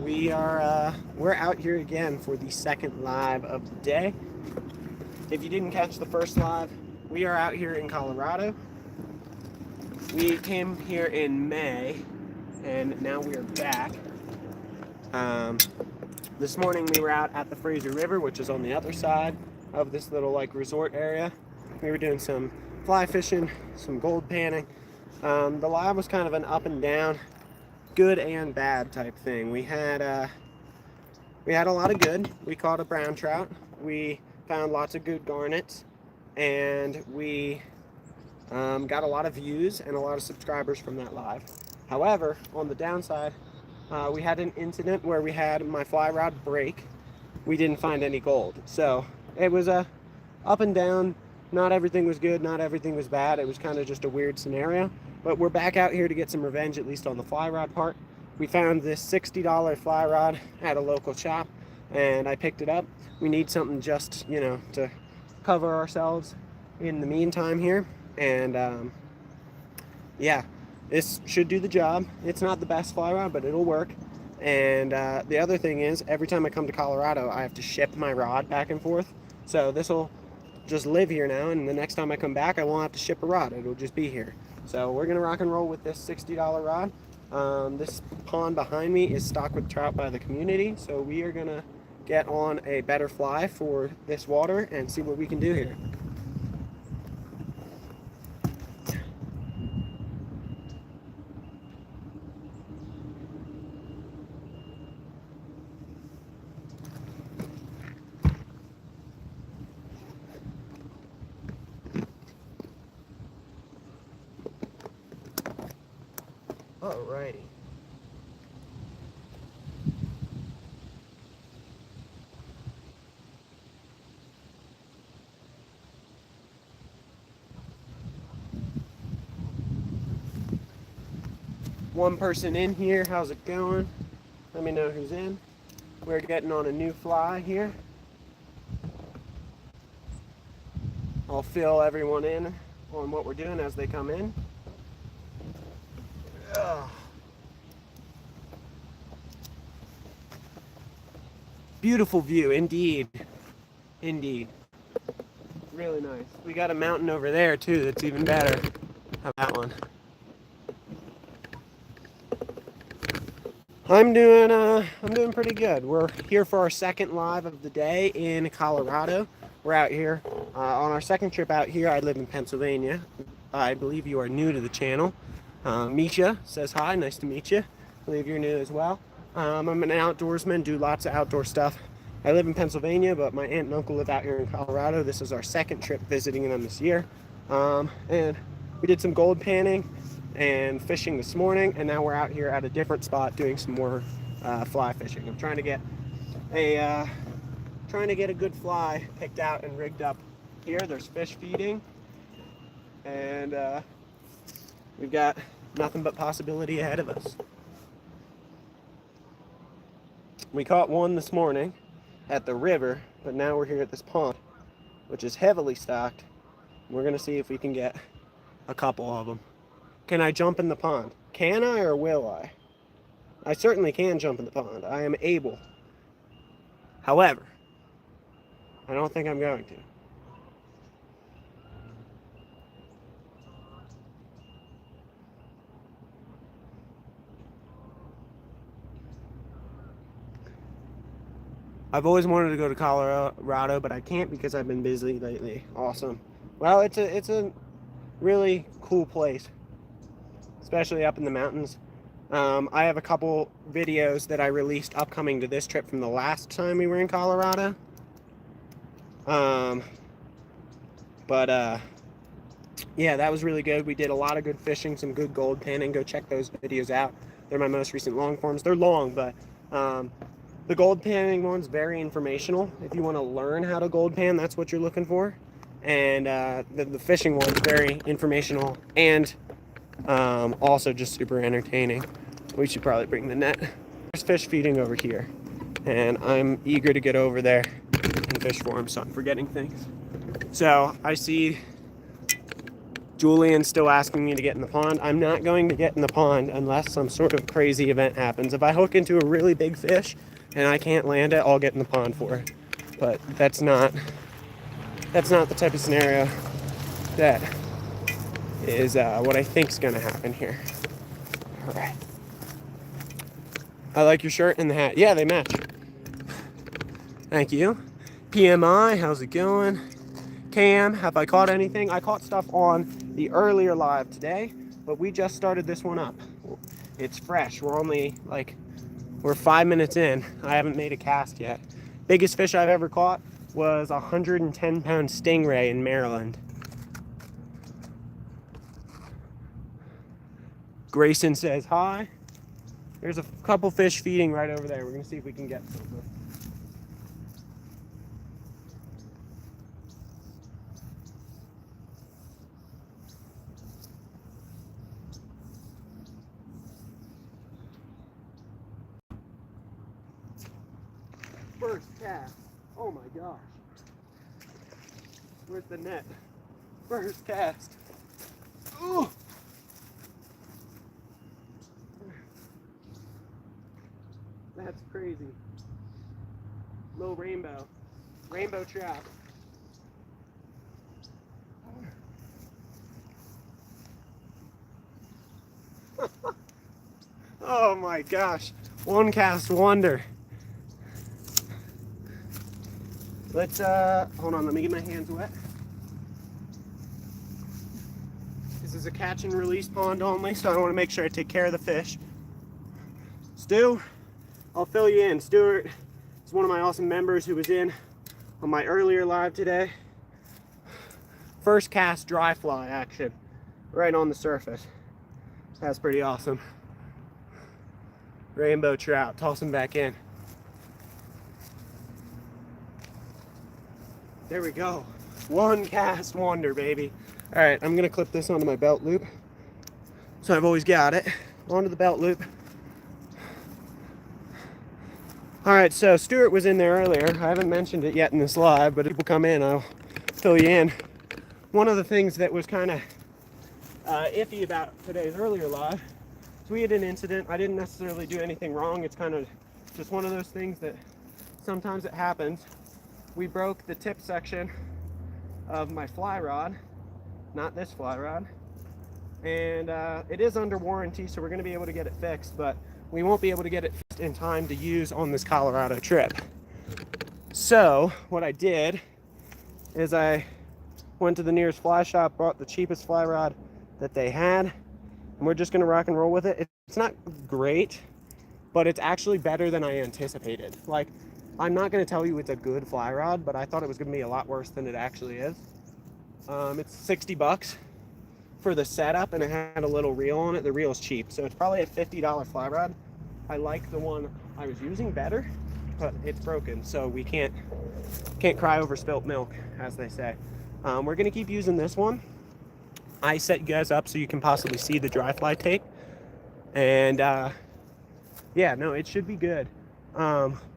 We're out here again for the second live of the day. If you didn't catch the first live, we are out here in Colorado. We came here in May, and now we are back. This morning we were out at the Fraser River, which is on the other side of this little resort area. We were doing some fly fishing, some gold panning. The live was kind of an up and down, good and bad type thing. We had a lot of good. We caught a brown trout. We found lots of good garnets, and we got a lot of views and a lot of subscribers from that live. However, on the downside, we had an incident where we had my fly rod break. We didn't find any gold. So it was a up and down. Not everything was good, not everything was bad. It was kind of just a weird scenario. But we're back out here to get some revenge, at least on the fly rod part. We found this $60 fly rod at a local shop, and I picked it up. We need something just, to cover ourselves in the meantime here. And yeah, this should do the job. It's not the best fly rod, but it'll work. And the other thing is, every time I come to Colorado, I have to ship my rod back and forth. So this will just live here now, and the next time I come back, I won't have to ship a rod. It'll just be here. So we're gonna rock and roll with this $60 rod. This pond behind me is stocked with trout by the community, so we are gonna get on a better fly for this water and see what we can do here. Alrighty. One person in here. How's it going? Let me know who's in. We're getting on a new fly here. I'll fill everyone in on what we're doing as they come in. Beautiful view, indeed. Indeed. Really nice. We got a mountain over there too that's even better. How about that one? I'm doing pretty good. We're here for our second live of the day in Colorado. We're out here on our second trip out here. I live in Pennsylvania. I believe you are new to the channel. Misha says hi, nice to meet you. I believe you're new as well. I'm an outdoorsman, do lots of outdoor stuff. I live in Pennsylvania, but my aunt and uncle live out here in Colorado. This is our second trip visiting them this year. And we did some gold panning and fishing this morning, and now we're out here at a different spot doing some more fly fishing. I'm trying to get a good fly picked out and rigged up here. There's fish feeding, and we've got nothing but possibility ahead of us. We caught one this morning at the river, but now we're here at this pond, which is heavily stocked. We're gonna see if we can get a couple of them. Can I jump in the pond? Can I or will I? I certainly can jump in the pond. I am able. However, I don't think I'm going to. I've always wanted to go to Colorado, but I can't because I've been busy lately. Awesome. Well, it's a really cool place, especially up in the mountains. I have a couple videos that I released upcoming to this trip from the last time we were in Colorado. Yeah, that was really good. We did a lot of good fishing, some good gold panning. Go check those videos out. They're my most recent long forms. They're long, but the gold panning one's very informational. If you want to learn how to gold pan, that's what you're looking for. And the fishing one's very informational and also just super entertaining. We should probably bring the net. There's fish feeding over here, and I'm eager to get over there and fish for them, so I'm forgetting things. So I see Julian's still asking me to get in the pond. I'm not going to get in the pond unless some sort of crazy event happens. If I hook into a really big fish and I can't land it, I'll get in the pond for it. But that's not the type of scenario that is what I think is going to happen here. All right. I like your shirt and the hat. Yeah, they match. Thank you. PMI, how's it going? Cam, have I caught anything? I caught stuff on the earlier live today, but we just started this one up. It's fresh. We're 5 minutes in. I haven't made a cast yet. Biggest fish I've ever caught was a 110-pound stingray in Maryland. Grayson says hi. There's a couple fish feeding right over there. We're gonna see if we can get some. First cast. Oh my gosh. Where's the net? First cast. Ooh. That's crazy. Low rainbow. Rainbow trout. Oh my gosh. One cast wonder. Let's, hold on, let me get my hands wet. This is a catch and release pond only, so I want to make sure I take care of the fish. Stu, I'll fill you in. Stuart is one of my awesome members who was in on my earlier live today. First cast dry fly action, right on the surface. That's pretty awesome. Rainbow trout, toss them back in. There we go. One cast wonder, baby. All right, I'm gonna clip this onto my belt loop. So I've always got it. Onto the belt loop. All right, so Stuart was in there earlier. I haven't mentioned it yet in this live, but if people come in, I'll fill you in. One of the things that was kind of iffy about today's earlier live is we had an incident. I didn't necessarily do anything wrong. It's kind of just one of those things that sometimes it happens. We broke the tip section of my fly rod, not this fly rod, and it is under warranty, so we're going to be able to get it fixed, but we won't be able to get it fixed in time to use on this Colorado trip. So what I did is I went to the nearest fly shop, bought the cheapest fly rod that they had, and we're just going to rock and roll with it. It's not great, but it's actually better than I anticipated. Like, I'm not going to tell you it's a good fly rod, but I thought it was going to be a lot worse than it actually is. It's 60 bucks for the setup, and it had a little reel on it. The reel's cheap, so it's probably a $50 fly rod. I like the one I was using better, but it's broken, so we can't cry over spilt milk, as they say. We're going to keep using this one. I set you guys up so you can possibly see the dry fly tape, and yeah, no, it should be good.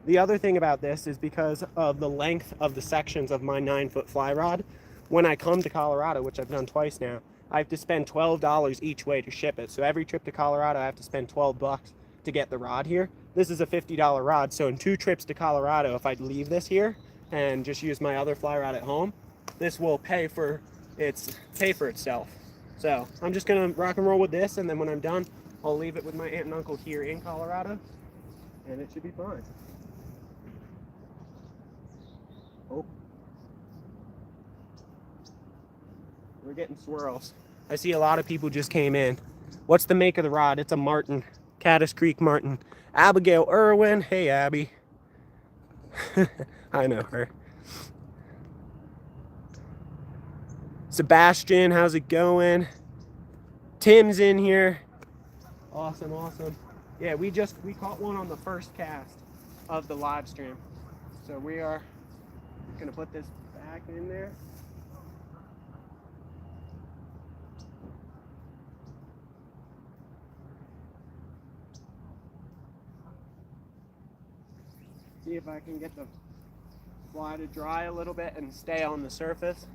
The other thing about this is because of the length of the sections of my 9-foot fly rod, when I come to Colorado, which I've done twice now, I have to spend $12 each way to ship it. So every trip to Colorado, I have to spend 12 bucks to get the rod here. This is a $50 rod. So in 2 trips to Colorado, if I leave this here and just use my other fly rod at home, this will pay for itself. So I'm just gonna rock and roll with this, and then when I'm done, I'll leave it with my aunt and uncle here in Colorado, and it should be fine. Oh, we're getting swirls. I see a lot of people just came in. What's the make of the rod? It's a Martin, Caddis Creek Martin. Abigail Irwin, hey Abby. I know her. Sebastian, how's it going? Tim's in here. Awesome, awesome. Yeah, we caught one on the first cast of the live stream. So we are gonna put this back in there. See if I can get the fly to dry a little bit and stay on the surface.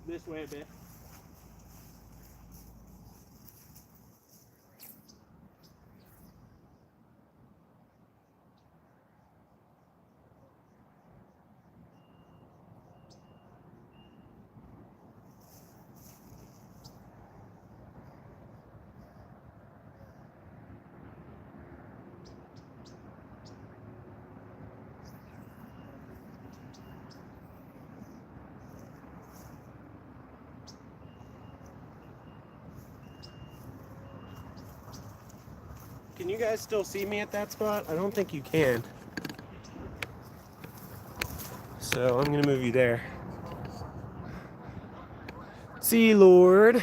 this way a bit. Can you guys still see me at that spot? I don't think you can. So I'm gonna move you there. Sea Lord.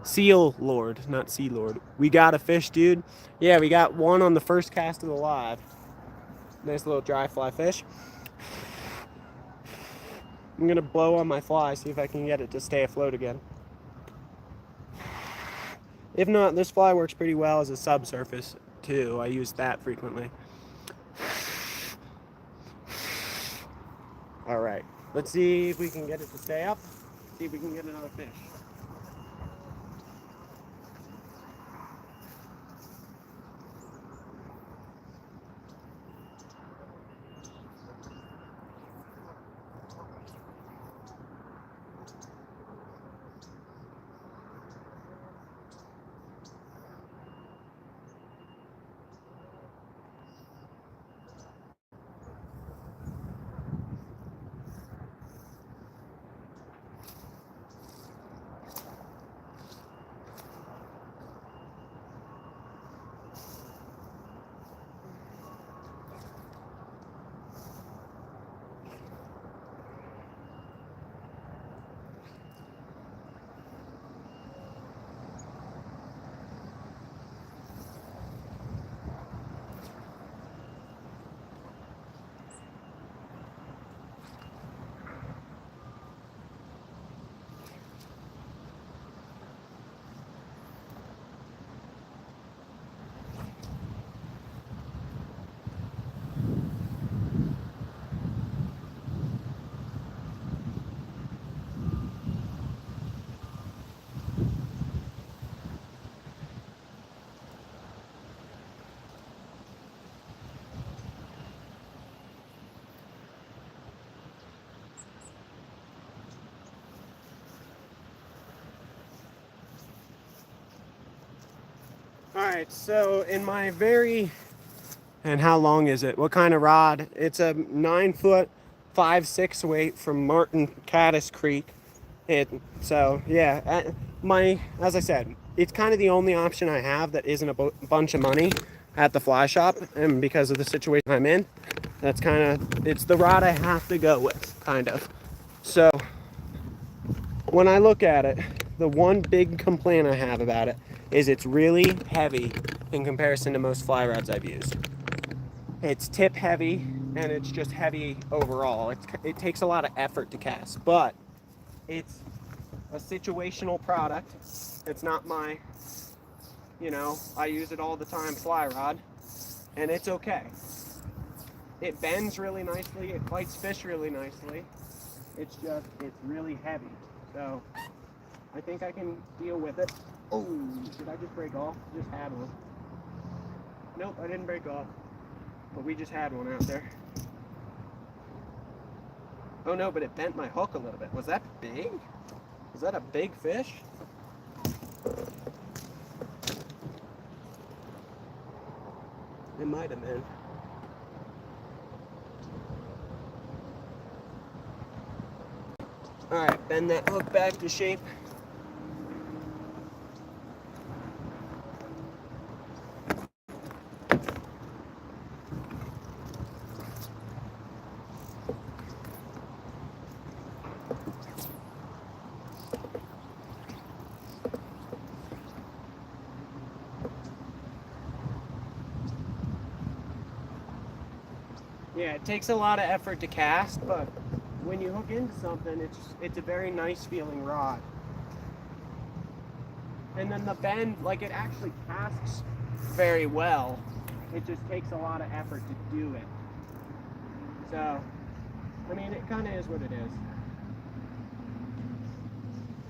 Seal Lord, not Sea Lord. We got a fish, dude. Yeah, we got one on the first cast of the live. Nice little dry fly fish. I'm gonna blow on my fly, see if I can get it to stay afloat again. If not, this fly works pretty well as a subsurface too. I use that frequently. All right, let's see if we can get it to stay up. See if we can get another fish. All right, so in my and how long is it? What kind of rod? It's a 9 foot, 5/6 weight from Martin Caddis Creek. So yeah, as I said, it's kind of the only option I have that isn't a bunch of money at the fly shop, and because of the situation I'm in, it's the rod I have to go with, kind of. So when I look at it, the one big complaint I have about it is it's really heavy in comparison to most fly rods I've used. It's tip heavy, and it's just heavy overall. It takes a lot of effort to cast, but it's a situational product. It's not my, I use it all the time fly rod, and it's okay. It bends really nicely, it bites fish really nicely. It's really heavy. So I think I can deal with it. Oh, did I just break off? Just had one. Nope, I didn't break off. But we just had one out there. Oh no, but it bent my hook a little bit. Was that big? Was that a big fish? It might have been. Alright, bend that hook back to shape. Yeah, it takes a lot of effort to cast, but when you hook into something, it's a very nice feeling rod. And then the bend, it actually casts very well. It just takes a lot of effort to do it. So, I mean, it kind of is what it is.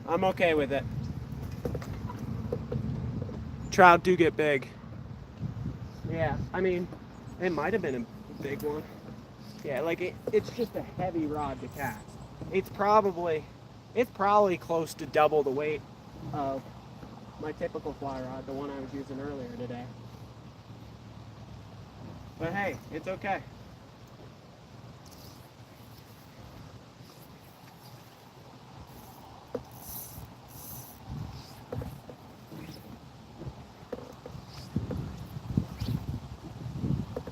I'm okay with it. Trout do get big. Yeah, I mean, it might have been a big one. Yeah, like it's just a heavy rod to cast. It's probably close to double the weight of my typical fly rod, the one I was using earlier today. But hey, it's okay.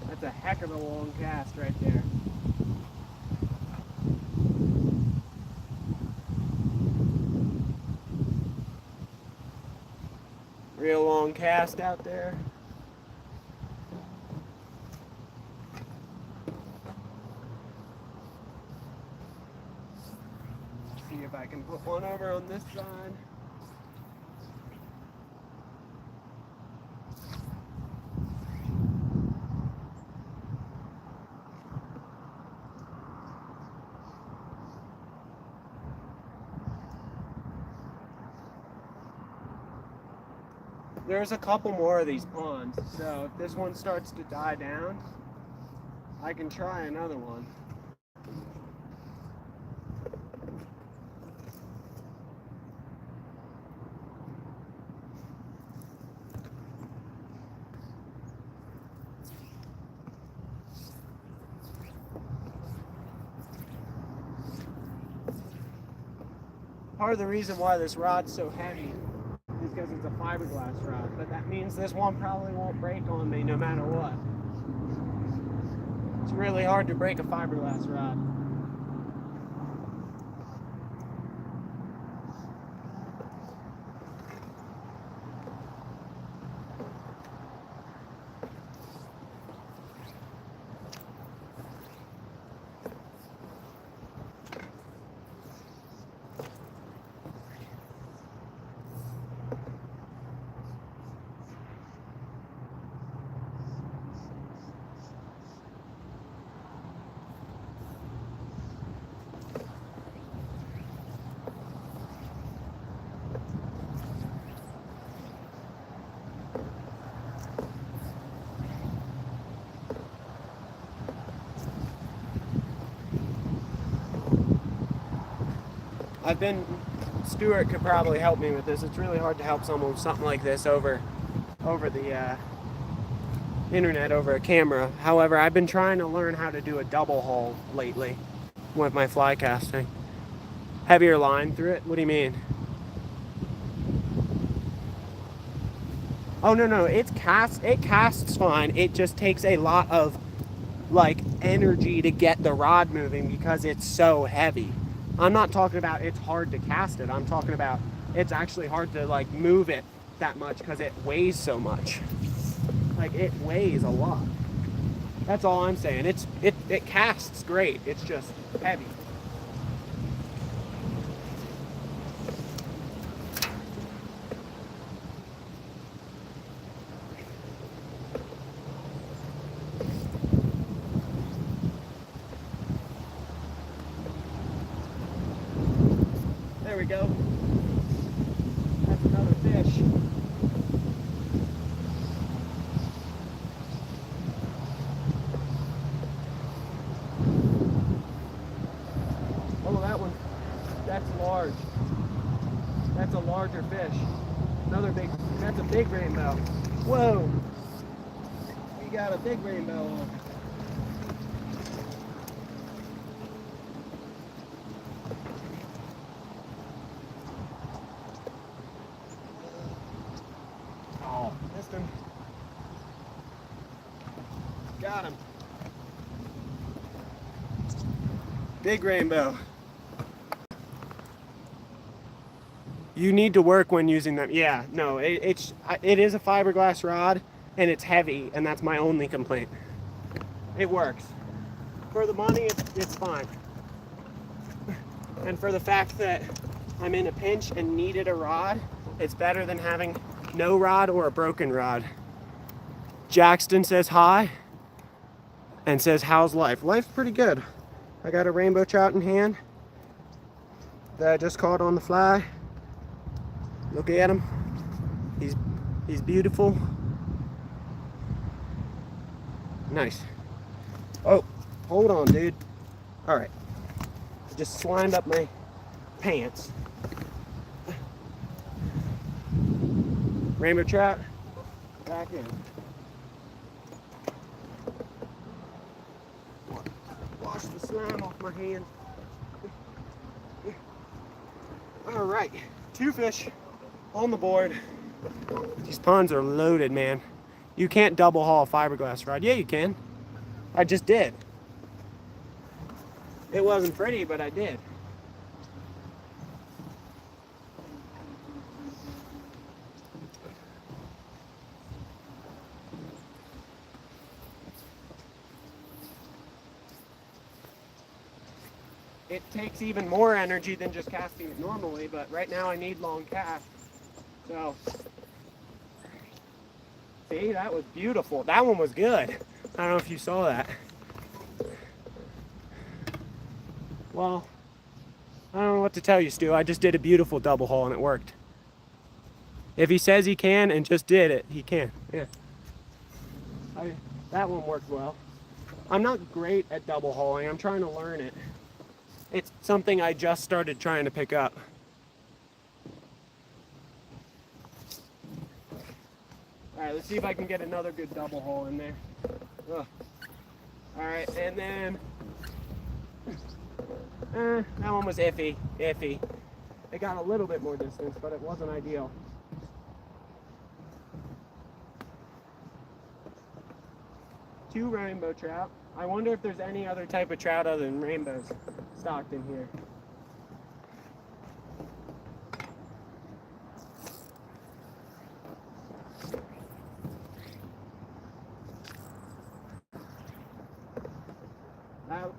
That's a heck of a long cast right there. Real long cast out there. See if I can put one over on this side. There's a couple more of these ponds, so if this one starts to die down, I can try another one. Part of the reason why this rod's so heavy is because it's a fiberglass rod, but that means this one probably won't break on me no matter what. It's really hard to break a fiberglass rod. Stuart could probably help me with this. It's really hard to help someone with something like this over the internet, over a camera. However, I've been trying to learn how to do a double haul lately with my fly casting. Heavier line through it? What do you mean? Oh, no, it casts fine. It just takes a lot of like energy to get the rod moving because it's so heavy. I'm not talking about it's hard to cast it. I'm talking about it's actually hard to like move it that much because it weighs so much. Like it weighs a lot. That's all I'm saying. It casts great. It's just heavy. There we go. That's another fish. Oh, that one. That's large. That's a larger fish. That's a big rainbow. Whoa. We got a big rainbow on. Missed him. Got him. Big rainbow. You need to work when using them. Yeah, no, it is a fiberglass rod and it's heavy, and that's my only complaint. It works. For the money, it's fine. And for the fact that I'm in a pinch and needed a rod, it's better than having no rod or a broken rod. Jackson says hi and says, how's life? Life's pretty good. I got a rainbow trout in hand that I just caught on the fly. Look at him. He's beautiful. Nice. Oh, hold on, dude. All right. I just slimed up my pants. Rainbow trout, back in. Wash the slime off my hand. All right, 2 fish on the board. These ponds are loaded, man. You can't double haul a fiberglass rod. Yeah, you can. I just did. It wasn't pretty, but I did. It takes even more energy than just casting it normally, but right now I need long casts. So, see, that was beautiful. That one was good. I don't know if you saw that. Well, I don't know what to tell you, Stu. I just did a beautiful double haul and it worked. If he says he can and just did it, he can. Yeah. That one worked well. I'm not great at double hauling. I'm trying to learn it. It's something I just started trying to pick up. All right, let's see if I can get another good double haul in there. Ugh. All right, and then that one was iffy. It got a little bit more distance, but it wasn't ideal. Two rainbow trout. I wonder if there's any other type of trout other than rainbows stocked in here.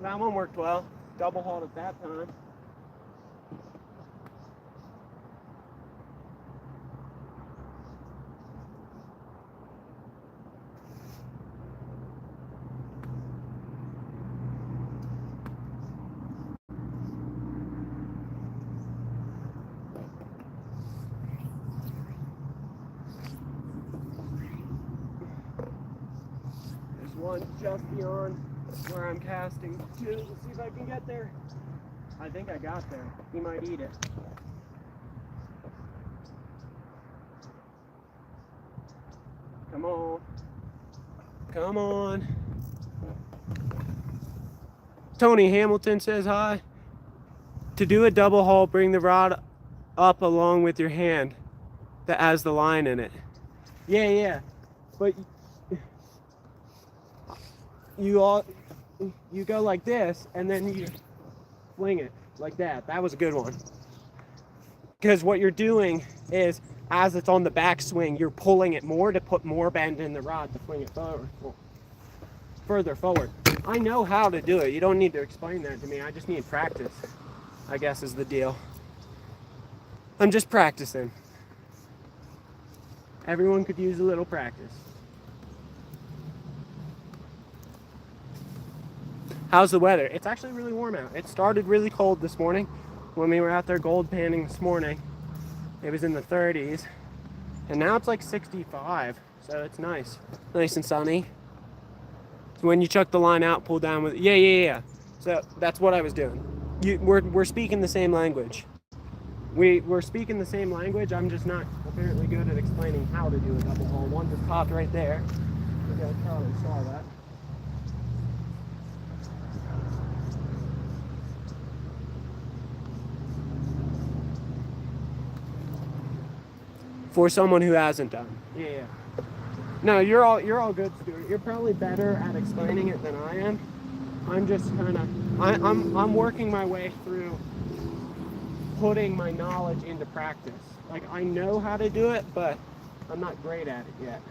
That one worked well. Double hauled at that time. There's one just beyond where I'm casting to. Let's see if I can get there. I think I got there. He might eat it. Come on. Come on. Tony Hamilton says hi. To do a double haul, bring the rod up along with your hand that has the line in it. Yeah. But you go like this and then you fling it like that. That was a good one. Because what you're doing is, as it's on the backswing, you're pulling it more to put more bend in the rod to fling it further forward. I know how to do it. You don't need to explain that to me. I just need practice, I guess, is the deal. I'm just practicing. Everyone could use a little practice. How's the weather? It's actually really warm out. It started really cold this morning when we were out there gold panning this morning. It was in the 30s. And now it's like 65. So it's nice. Nice and sunny. So when you chuck the line out, pull down with it. Yeah. So that's what I was doing. We're speaking the same language. We're speaking the same language. I'm just not apparently good at explaining how to do a double haul. One just popped right there. You guys probably saw that. For someone who hasn't done. Yeah. No, you're all good, Stuart. You're probably better at explaining it than I am. I'm just I'm working my way through putting my knowledge into practice. Like, I know how to do it, but I'm not great at it yet.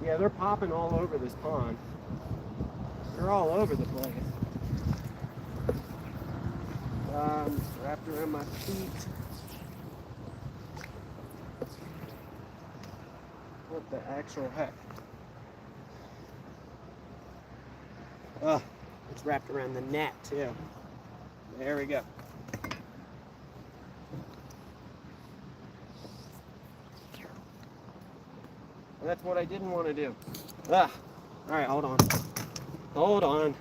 Yeah, they're popping all over this pond. They're all over the place. Wrapped around my feet. What the actual heck? Oh, it's wrapped around the net too. There we go. That's what I didn't want to do. Ah, all right, hold on. Hold on.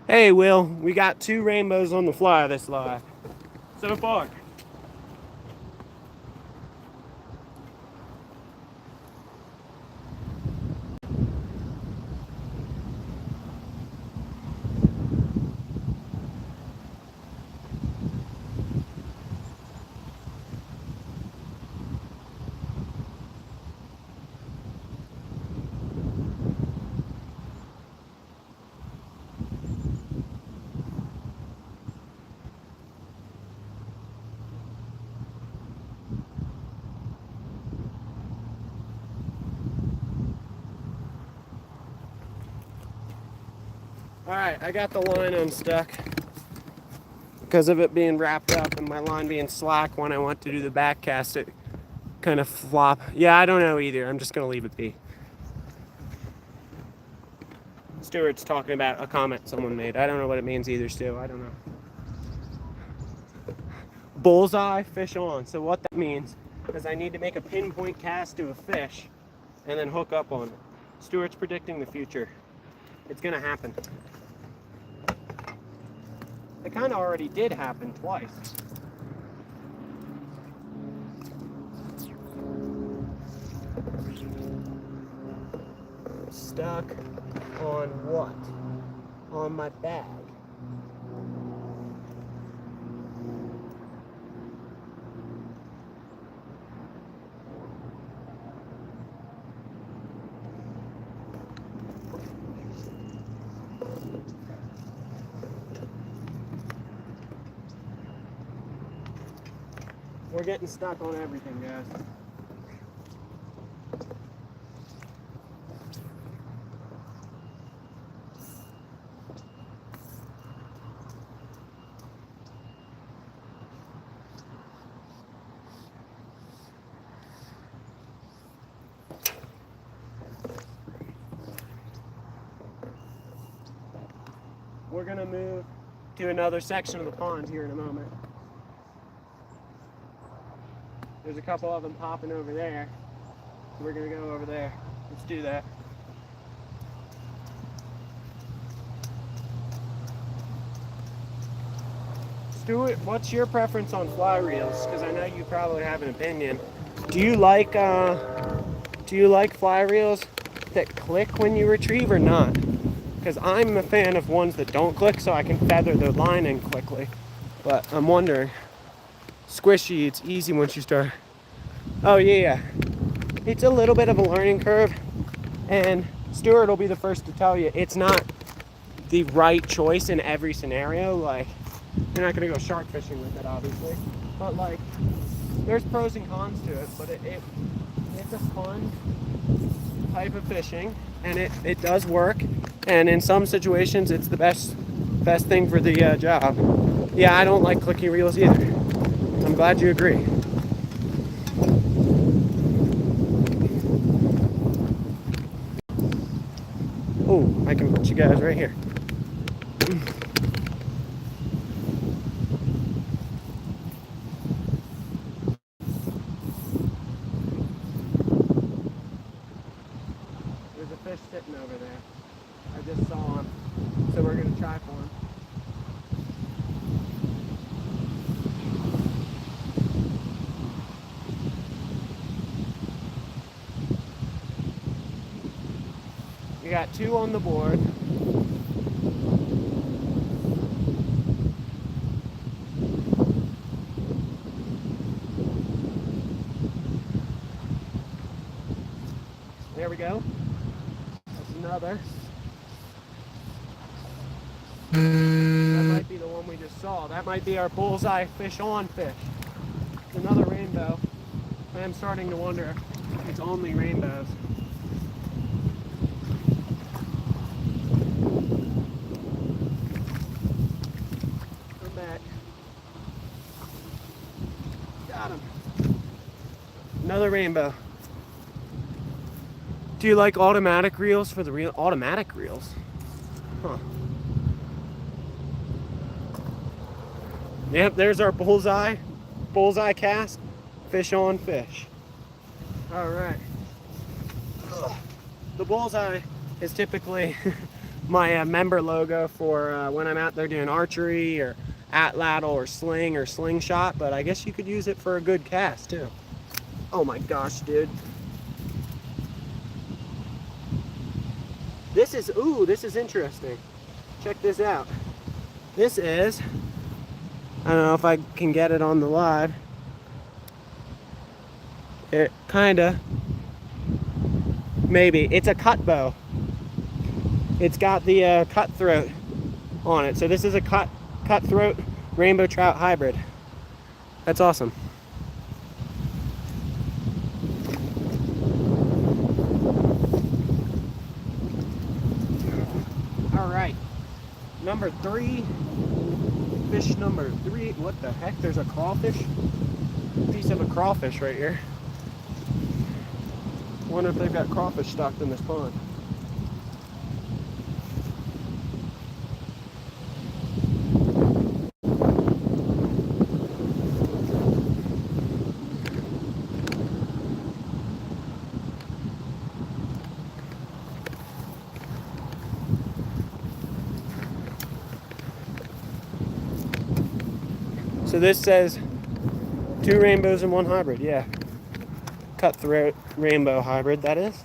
Hey, Will, we got 2 rainbows on the fly this live so far. Alright, I got the line unstuck because of it being wrapped up and my line being slack when I went to do the back cast. It kind of flop. Yeah, I don't know either. I'm just going to leave it be. Stuart's talking about a comment someone made. I don't know what it means either, Stu. I don't know. Bullseye, fish on. So what that means is I need to make a pinpoint cast to a fish and then hook up on it. Stuart's predicting the future. It's going to happen. It kind of already did happen twice. Stuck on what? On my bag. We're getting stuck on everything, guys. We're gonna move to another section of the pond here in a moment. There's a couple of them popping over there. So we're gonna go over there. Let's do that. Stuart, what's your preference on fly reels? Because I know you probably have an opinion. Do you like fly reels that click when you retrieve or not? Because I'm a fan of ones that don't click so I can feather the line in quickly. But I'm wondering. Squishy, it's easy once you start. Oh yeah, it's a little bit of a learning curve, and Stuart will be the first to tell you it's not the right choice in every scenario. Like, you're not gonna go shark fishing with it, obviously, but like, there's pros and cons to it. But it's a fun type of fishing, and it does work, and in some situations it's the best thing for the job. Yeah, I don't like clicky reels either. I'm glad you agree. Oh, I can put you guys right here. There's a fish sitting over there. I just saw him, so we're gonna try for him. We got 2 on the board. There we go. That's another. That might be the one we just saw. That might be our bullseye fish on fish. It's another rainbow. I'm starting to wonder if it's only rainbows. Come back. Got him. Another rainbow. Do you like automatic reels for the reel? Automatic reels? Huh. Yep, there's our bullseye. Bullseye cast. Fish on fish. All right. The bullseye is typically my member logo for when I'm out there doing archery or atlatl or sling or slingshot, but I guess you could use it for a good cast too. Oh my gosh, dude. This is interesting. Check this out. This is, I don't know if I can get it on the live. It kinda, maybe. It's a cut bow. It's got the cutthroat on it. So this is a cutthroat rainbow trout hybrid. That's awesome. All right, number 3, fish number 3. What the heck? There's a crawfish. Piece of a crawfish right here. Wonder if they've got crawfish stocked in this pond. So this says 2 rainbows and 1 hybrid. Yeah. Cutthroat rainbow hybrid, that is.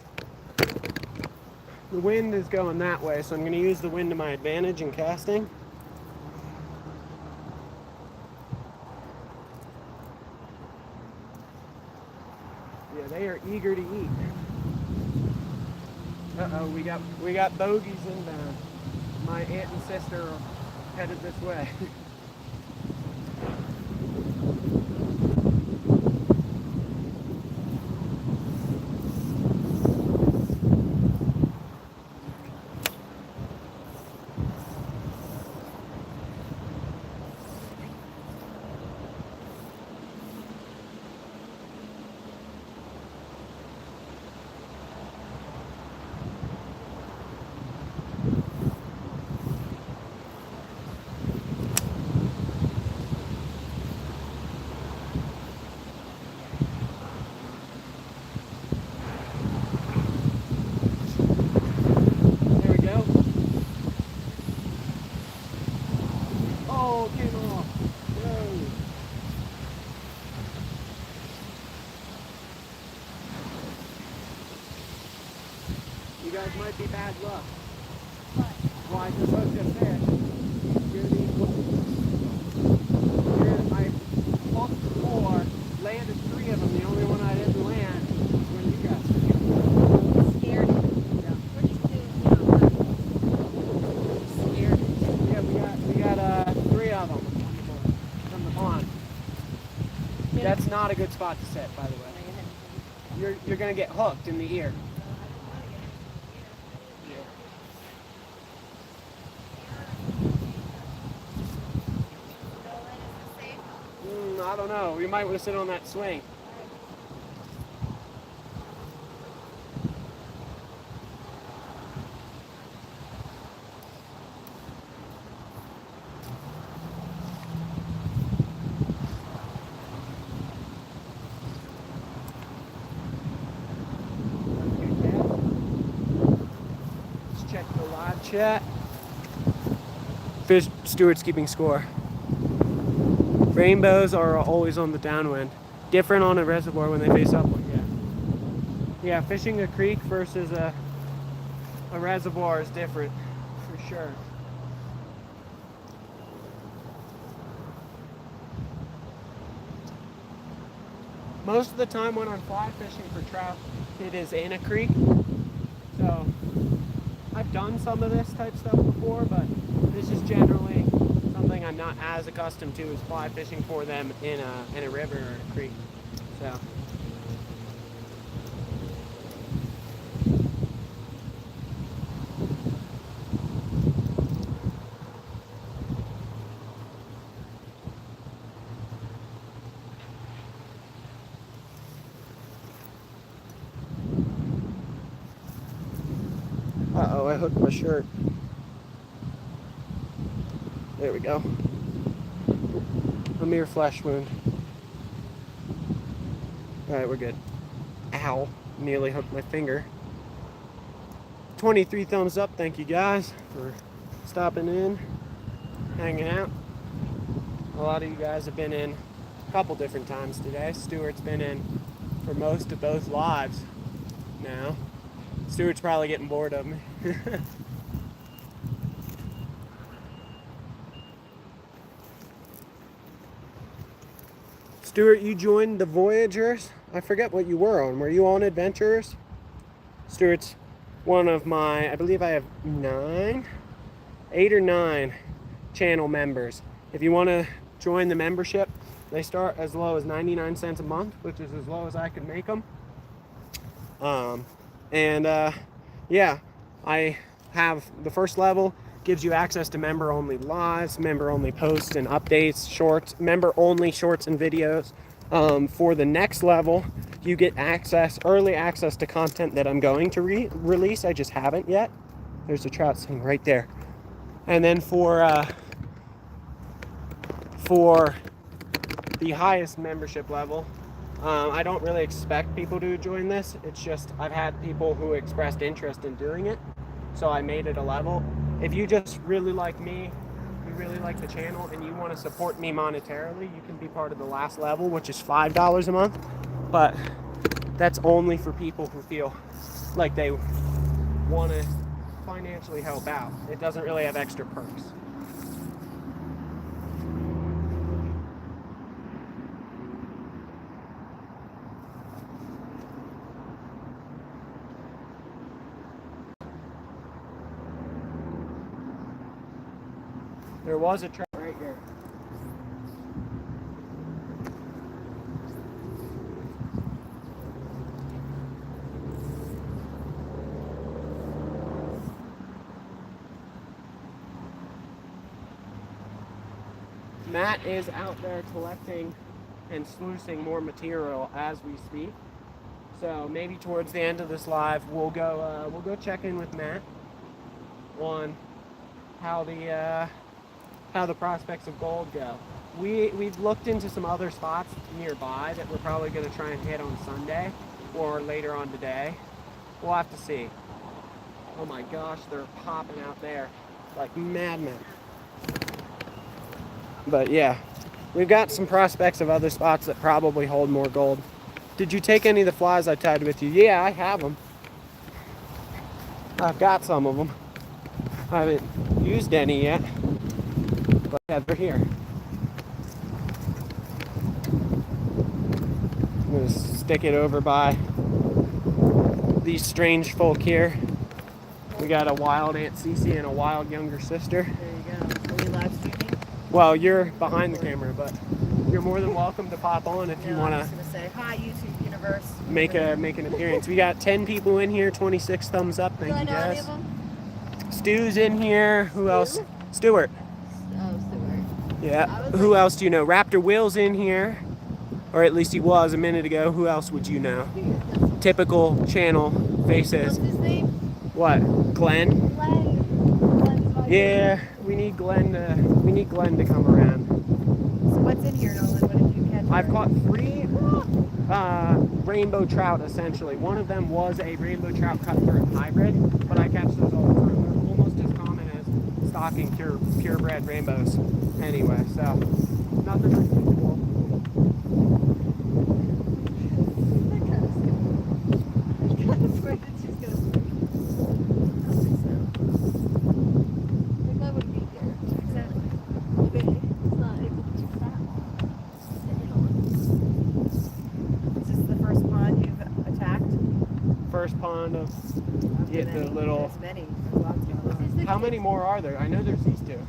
The wind is going that way, so I'm going to use the wind to my advantage in casting. Yeah, they are eager to eat. Uh-oh, we got bogeys inbound. My aunt and sister are headed this way. You guys might be bad luck. Why just hooked a fish? I hooked 4, landed 3 of them. The only one I didn't land was when you guys were here. Scared? Yeah. Scared? Yeah, we got 3 of them from the pond. That's not a good spot to set, by the way. You're gonna get hooked in the ear. I don't know. We might want to sit on that swing. Let's check the live chat. Fish Stewart's keeping score. Rainbows are always on the downwind. Different on a reservoir when they face upward, yeah. Yeah, fishing a creek versus a reservoir is different, for sure. Most of the time when I'm fly fishing for trout, it is in a creek. So, I've done some of this type stuff before, but this is generally something I'm not as accustomed to is fly fishing for them in a river or a creek. So. Uh-oh, I hooked my shirt. There we go. A mere flesh wound. Alright, we're good. Ow. Nearly hooked my finger. 23 thumbs up. Thank you guys for stopping in, hanging out. A lot of you guys have been in a couple different times today. Stuart's been in for most of both lives now. Stuart's probably getting bored of me. Stuart, you joined the Voyagers. I forget what you were on. Were you on Adventurers? Stuart's one of my, I believe I have 8 or 9 channel members. If you want to join the membership, they start as low as 99 cents a month, which is as low as I could make them. Yeah, I have the first level gives you access to member-only lives, member-only posts and updates, shorts, member-only shorts and videos. For the next level, you get early access to content that I'm going to release. I just haven't yet. There's a trout sitting right there. And then for the highest membership level, I don't really expect people to join this. It's just I've had people who expressed interest in doing it, so I made it a level. If you just really like me, you really like the channel, and you want to support me monetarily, you can be part of the last level, which is $5 a month. But that's only for people who feel like they want to financially help out. It doesn't really have extra perks. There was a trout right here. Matt is out there collecting and sluicing more material as we speak. So maybe towards the end of this live, we'll go check in with Matt on how the prospects of gold go. We've looked into some other spots nearby that we're probably going to try and hit on Sunday or later on today. We'll have to see. Oh my gosh, they're popping out there like madmen. But yeah, we've got some prospects of other spots that probably hold more gold. Did you take any of the flies I tied with you? Yeah, I have them. I've got some of them. I haven't used any yet. But yeah, they're here. I'm going to stick it over by these strange folk here. We got a wild Aunt Cece and a wild younger sister. There you go. Are we live streaming? Well, you're behind the camera, but you're more than welcome to pop on if you want I was going to say, hi, YouTube universe. make an appearance. We got 10 people in here, 26 thumbs up. Thank Do I you know any guys. of them? Stu's in here. Who else? Stuart. Oh, Stuart. Yeah. I was Who like- else do you know? Raptor Will's in here. Or at least he was a minute ago. Who else would you know? Typical channel faces. What's his name? What? Glenn? Glenn. Yeah, we need Glenn to come around. So what's in here, Nolan? What did you catch? I've caught 3 rainbow trout essentially. One of them was a rainbow trout cutthroat hybrid, but I catch those all the time. They're almost as common as stocking purebred rainbows. Anyway, so nothing unusual. First pond of the little. There's many. There's lots going on. How many more are there? I know there's these 2.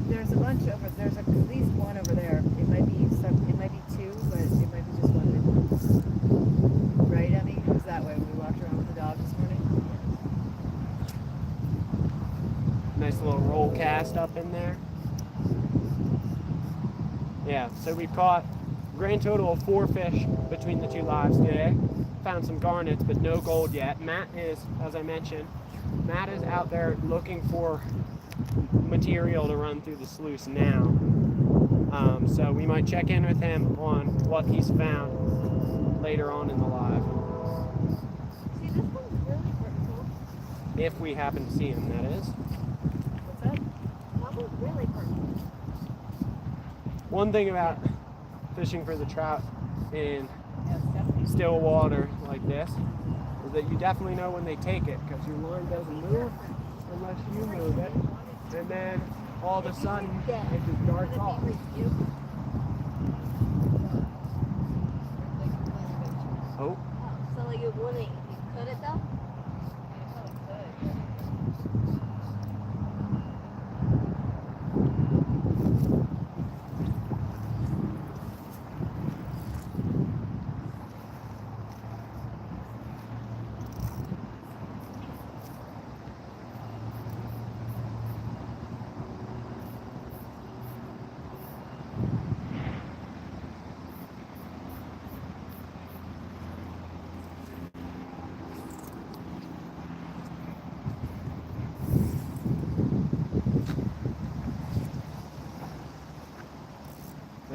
There's a bunch over. There's at least one over there. It might be 2, but it might be just one. Right, Emmy? It was that way when we walked around with the dog this morning. Nice little roll cast up in there. Yeah, so we've caught a grand total of 4 fish between the 2 lives today. Found some garnets, but no gold yet. Matt is, as I mentioned, Matt is out there looking for material to run through the sluice now. So we might check in with him on what he's found later on in the live. See, this one's really purple. If we happen to see him, that is. What's that? That one's really purple. One thing about fishing for the trout in Yeah, it's definitely still water like this is that you definitely know when they take it, because your line doesn't move unless you move it, and then all of a sudden it just darts off. Oh, So like it wouldn't, if you cut it though?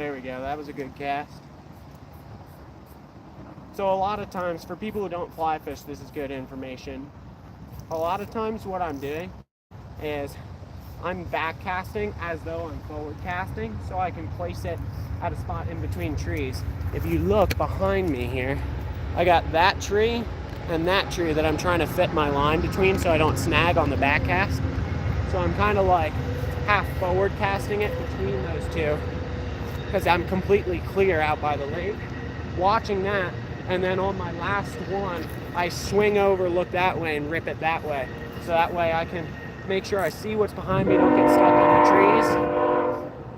there we go. That was a good cast. So a lot of times, for people who don't fly fish, this is good information. A lot of times what I'm doing is I'm back casting as though I'm forward casting, so I can place it at a spot in between trees. If you look behind me here, I got that tree and that tree that I'm trying to fit my line between so I don't snag on the back cast. So I'm kind of like half forward casting it between those two, because I'm completely clear out by the lake, watching that, and then on my last one, I swing over, look that way, and rip it that way. So that way I can make sure I see what's behind me, don't get stuck on the trees.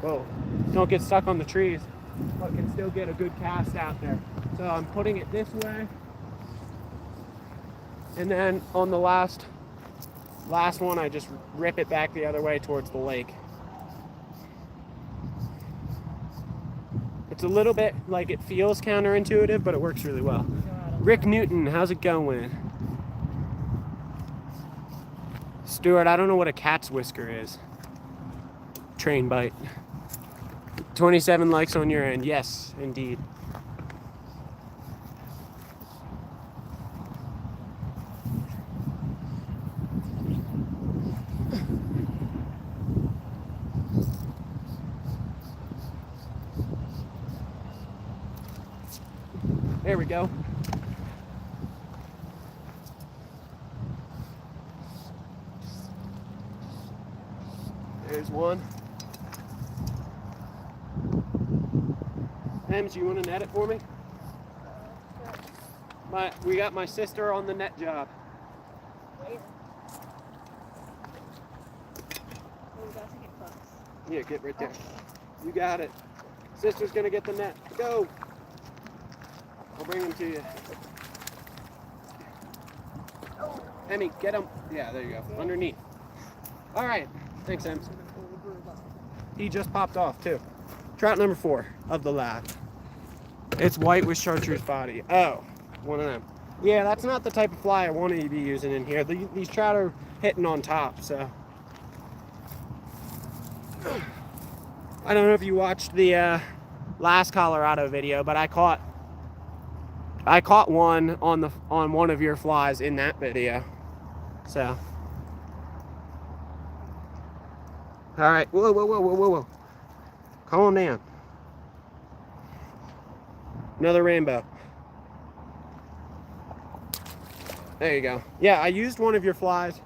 Whoa, don't get stuck on the trees, but can still get a good cast out there. So I'm putting it this way, and then on the last one, I just rip it back the other way towards the lake. It's a little bit like it feels counterintuitive, but it works really well. Rick Newton, how's it going? Stuart, I don't know what a cat's whisker is. Train bite. 27 likes on your end. Yes, indeed. There we go. There's one. Ems, you want to net it for me? We got my sister on the net job. Wait. Oh, we got to get close. Yeah, get right there. You got it. Sister's gonna get the net. Go. I'll bring them to you. Emmy, get him. Yeah, there you go. Underneath. All right. Thanks, Ems. He just popped off, too. Trout number 4 of the lab. It's white with chartreuse body. Oh, one of them. Yeah, that's not the type of fly I want to be using in here. These trout are hitting on top, so. I don't know if you watched the last Colorado video, but I caught one on one of your flies in that video. So. All right. Whoa. Calm down. Another rainbow. There you go. Yeah, I used one of your flies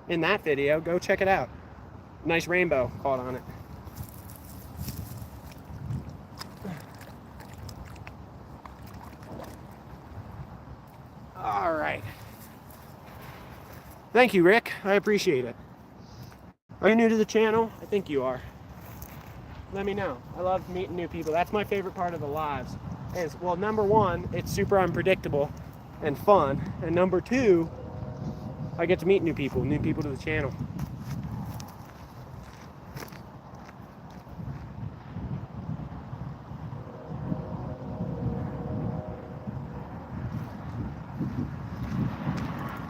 in that video. Go check it out. Nice rainbow caught on it. All right. Thank you, Rick. I appreciate it. Are you new to the channel? I think you are. Let me know. I love meeting new people. That's my favorite part of the lives. Is, well, number 1, it's super unpredictable and fun. And number 2, I get to meet new people to the channel.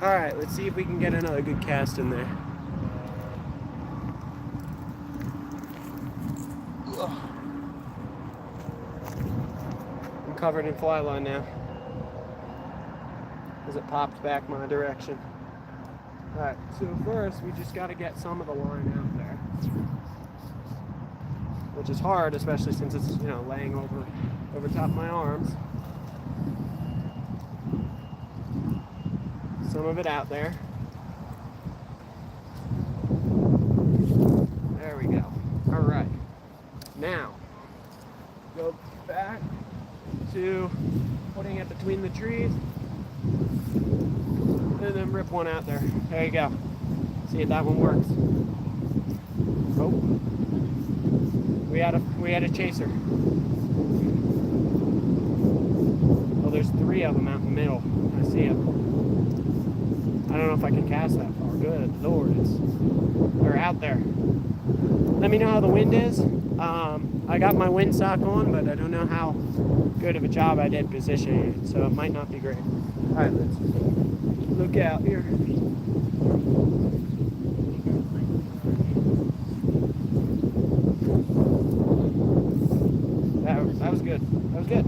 All right, let's see if we can get another good cast in there. Ugh. I'm covered in fly line now because it popped back my direction. All right, so first we just got to get some of the line out there, which is hard, especially since it's, you know, laying over top of my arms. Some of it out there. There we go. All right. Now, go back to putting it between the trees, and then rip one out there. There you go. See if that one works. Oh, we had a chaser. Oh, there's 3 of them out in the middle. I see them. I don't know if I can cast that far. Good Lord, they're out there. Let me know how the wind is. I got my windsock on, but I don't know how good of a job I did positioning it, so it might not be great. All right, let's look out here. That was good. That was good.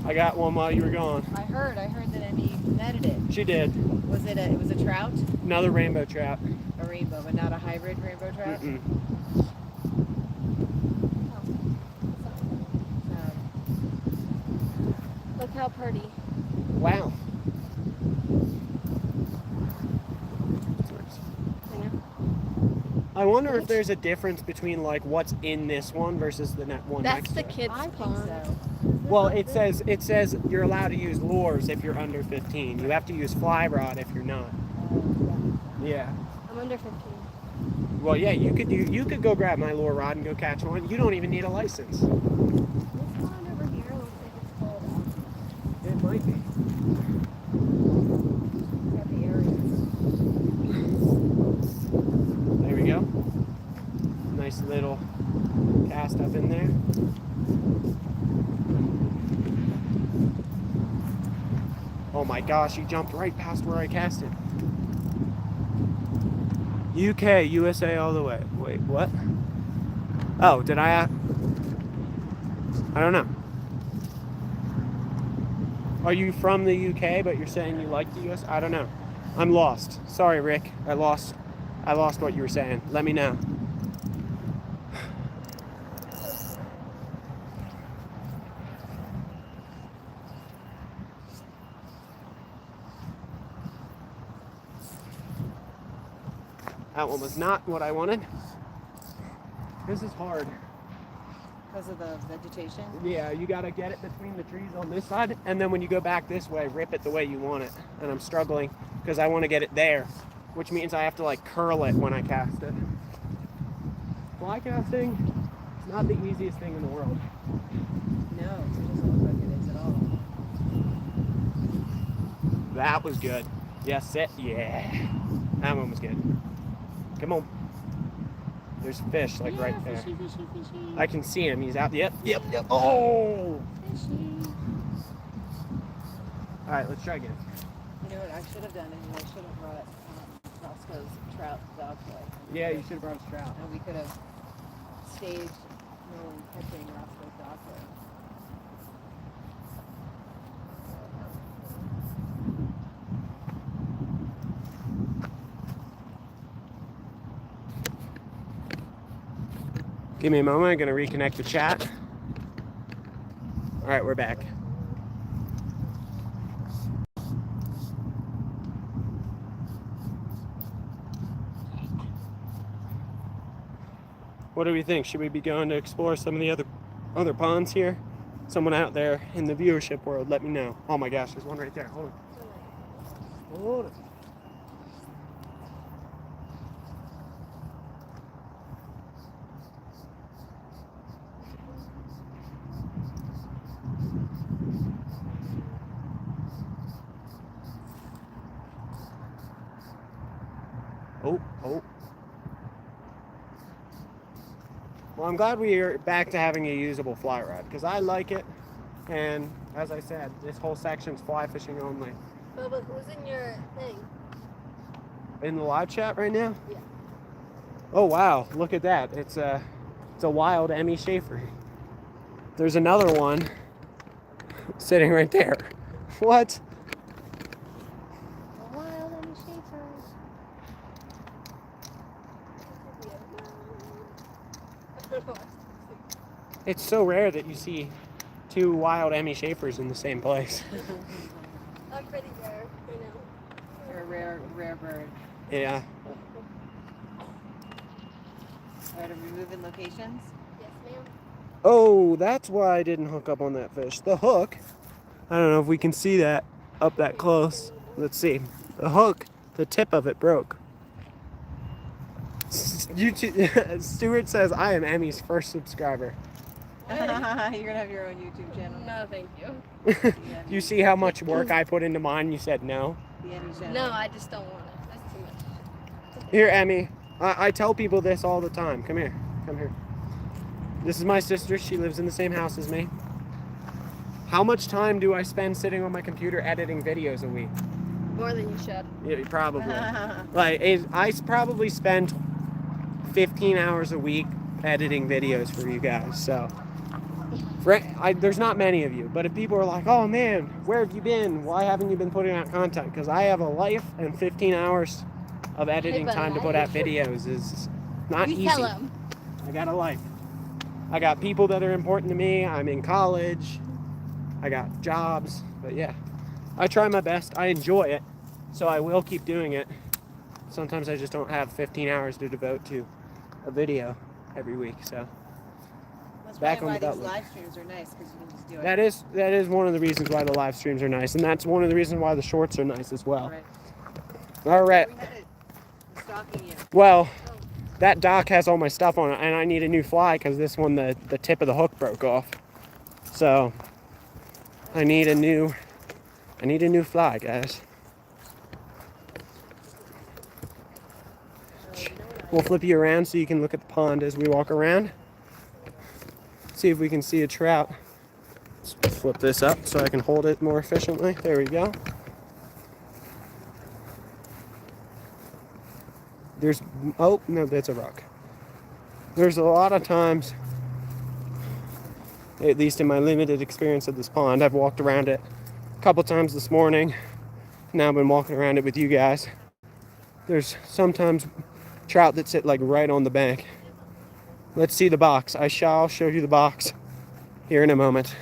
I got one while you were gone. I heard that Emmy netted it. She did. It was a trout? Another rainbow trout. A rainbow, but not a hybrid rainbow trout? Mm-mm. Look how pretty. Wow. Yeah. I wonder if there's a difference between like what's in this one versus the one That's next the to it. kids' I think pond. so. Well, it says you're allowed to use lures if you're under 15. You have to use fly rod if you're not. Yeah. I'm under 15. Well, yeah, you could go grab my lure rod and go catch one. You don't even need a license. This pond over here looks like it's full of It might be. Got the areas. There we go. Nice little cast up in there. Oh my gosh, he jumped right past where I cast it. UK, USA all the way. Wait, what? Oh, did I don't know. Are you from the UK, but you're saying you like the US? I don't know. I'm lost. Sorry, Rick. I lost what you were saying. Let me know. That one was not what I wanted. This is hard. Because of the vegetation? Yeah, you gotta get it between the trees on this side, and then when you go back this way, rip it the way you want it. And I'm struggling because I want to get it there, which means I have to like curl it when I cast it. Fly casting is not the easiest thing in the world. No, it doesn't look like it is at all. That was good. Yes, it. Yeah, that one was good. Come on. There's fish like right there. Fishy, fishy, fishy. I can see him. He's out. Yep. Oh! Fishy. All right, let's try again. You know what I should have done is I should have brought Roscoe's trout dog toy. Yeah, you should have brought us trout. And we could have staged Nolan catching Roscoe's dog toy. Give me a moment. I'm going to reconnect the chat. All right, we're back. What do we think? Should we be going to explore some of the other ponds here? Someone out there in the viewership world, let me know. Oh my gosh, there's one right there. Hold on. Hold on. Oh. Well, I'm glad we are back to having a usable fly rod because I like it. And as I said, this whole section's fly fishing only. But who's in your thing? In the live chat right now? Yeah. Oh wow, look at that. It's a wild Emmy Schaefer. There's another one sitting right there. What? A wild and shapers. It's so rare that you see two wild Emmy Schaefers in the same place. I'm pretty rare, I know. You're a rare bird. Yeah. All right, are we moving locations? Yes, ma'am. Oh, that's why I didn't hook up on that fish. The hook, I don't know if we can see that up that close. Let's see. The hook, the tip of it broke. YouTube, Stuart says I am Emmy's first subscriber. You're gonna have your own YouTube channel. No, thank you. You see how much work I put into mine? You said no. The Emmy channel. No, I just don't want it. That's too much. Here, Emmy. I tell people this all the time. Come here. Come here. This is my sister. She lives in the same house as me. How much time do I spend sitting on my computer editing videos a week? More than you should. Yeah, probably. I probably spend 15 hours a week editing videos for you guys. So, there's not many of you, but if people are like, "Oh man, where have you been? Why haven't you been putting out content?" Because I have a life, and 15 hours of editing time to put out videos is not easy. Tell him. I got a life. I got people that are important to me. I'm in college. I got jobs. But yeah, I try my best. I enjoy it, so I will keep doing it. Sometimes I just don't have 15 hours to devote to a video every week. So That's back probably on why the these belt. live streams are nice because you can just do it. That is one of the reasons why the live streams are nice, and that's one of the reasons why the shorts are nice as well. Right. All right. We had it stalking you. Well, that dock has all my stuff on it, and I need a new fly because this one, the tip of the hook broke off. So I need a new fly, guys. We'll flip you around so you can look at the pond as we walk around. See if we can see a trout. Let's flip this up so I can hold it more efficiently. There we go. Oh, no, that's a rock. There's a lot of times, at least in my limited experience of this pond, I've walked around it a couple times this morning. Now I've been walking around it with you guys. There's sometimes trout that sit like right on the bank. Let's see the box. I shall show you the box here in a moment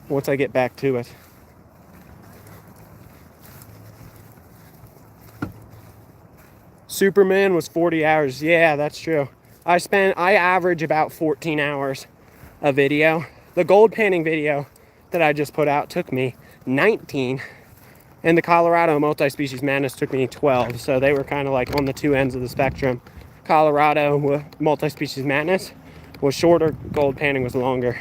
once I get back to it. Superman was 40 hours. Yeah, that's true. I average about 14 hours a video. The gold panning video that I just put out took me 19, and the Colorado multi-species madness took me 12. So they were kind of like on the two ends of the spectrum. Colorado multi-species madness was shorter, gold panning was longer.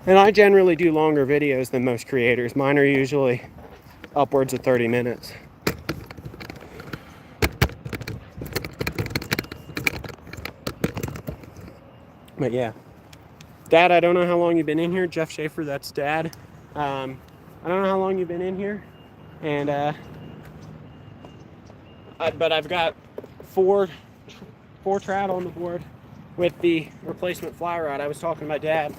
And I generally do longer videos than most creators. Mine are usually upwards of 30 minutes. But yeah, Dad, I don't know how long you've been in here. Jeff Schaefer, that's Dad. I don't know how long you've been in here, and but I've got four trout on the board with the replacement fly rod. I was talking to my dad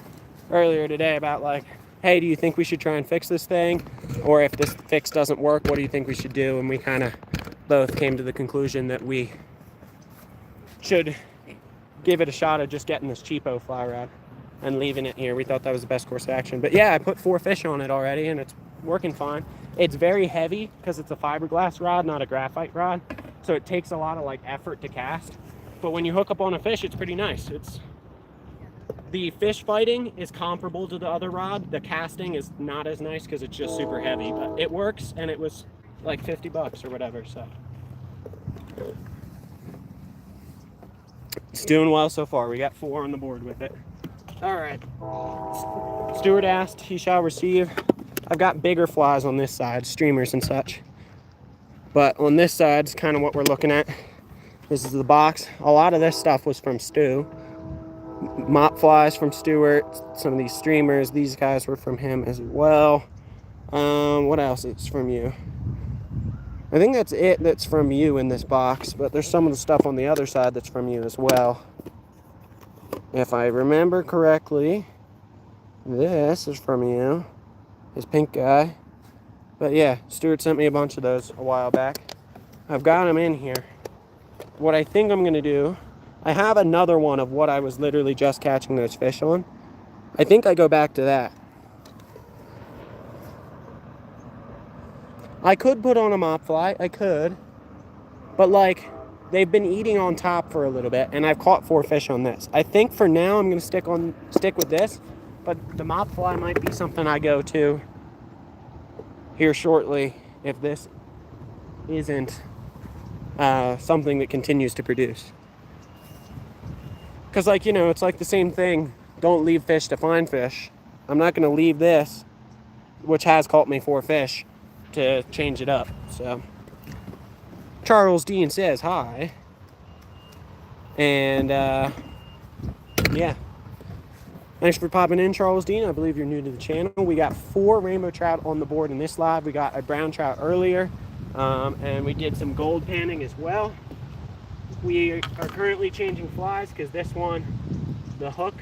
earlier today about like, hey, do you think we should try and fix this thing, or if this fix doesn't work, what do you think we should do? And we kind of both came to the conclusion that we should give it a shot at just getting this cheapo fly rod and leaving it here. We thought that was the best course of action. But yeah, I put 4 fish on it already and it's working fine. It's very heavy because it's a fiberglass rod, not a graphite rod. So it takes a lot of like effort to cast. But when you hook up on a fish, it's pretty nice. The fish fighting is comparable to the other rod. The casting is not as nice because it's just super heavy, but it works, and it was like $50 or whatever, so. It's doing well so far. We got 4 on the board with it. All right. Stuart asked, he shall receive. I've got bigger flies on this side, streamers and such. But on this side is kind of what we're looking at. This is the box. A lot of this stuff was from Stu. mop flies from Stewart. Some of these streamers, these guys were from him as well. What else is from you? I think that's it that's from you in this box, but there's some of the stuff on the other side that's from you as well. If I remember correctly, this is from you, his pink guy. But yeah, Stuart sent me a bunch of those a while back. I've got them in here. What I think I'm gonna do, I have another one of what I was literally just catching those fish on. I think I go back to that. I could put on a mop fly, I could, but like, they've been eating on top for a little bit, and I've caught 4 fish on this. I think for now I'm gonna stick with this, but the mop fly might be something I go to here shortly if this isn't something that continues to produce. Because, like, you know, it's like the same thing. Don't leave fish to find fish. I'm not gonna leave this, which has caught me 4 fish, to change it up. So Charles Dean says hi, and yeah, thanks for popping in, Charles Dean. I believe you're new to the channel. We got 4 rainbow trout on the board in this live. We got a brown trout earlier, and we did some gold panning as well. We are currently changing flies because this one, the hook,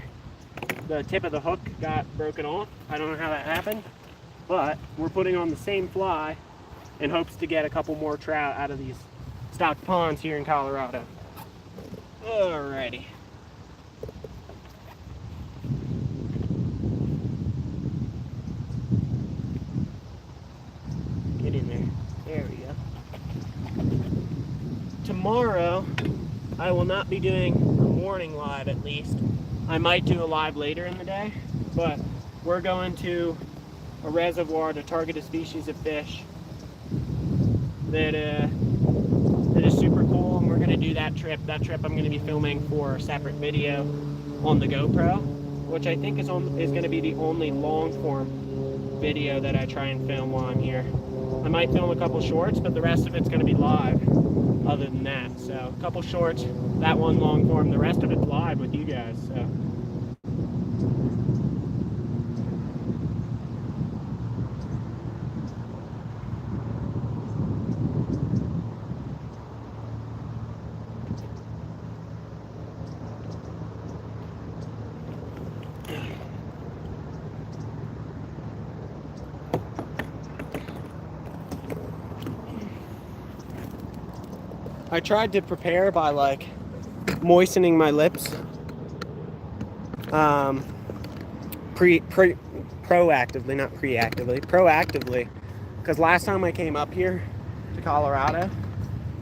the tip of the hook got broken off. I don't know how that happened, but we're putting on the same fly in hopes to get a couple more trout out of these stocked ponds here in Colorado. Alrighty. Get in there. There we go. Tomorrow, I will not be doing a morning live, at least. I might do a live later in the day, but we're going to a reservoir to target a species of fish that is super cool, and we're going to do that trip. That trip I'm going to be filming for a separate video on the GoPro, which I think is going to be the only long form video that I try and film while I'm here. I might film a couple shorts, but the rest of it's going to be live other than that. So a couple shorts, that one long form, the rest of it's live with you guys. So I tried to prepare by like moistening my lips proactively, not preactively, proactively, because last time I came up here to Colorado,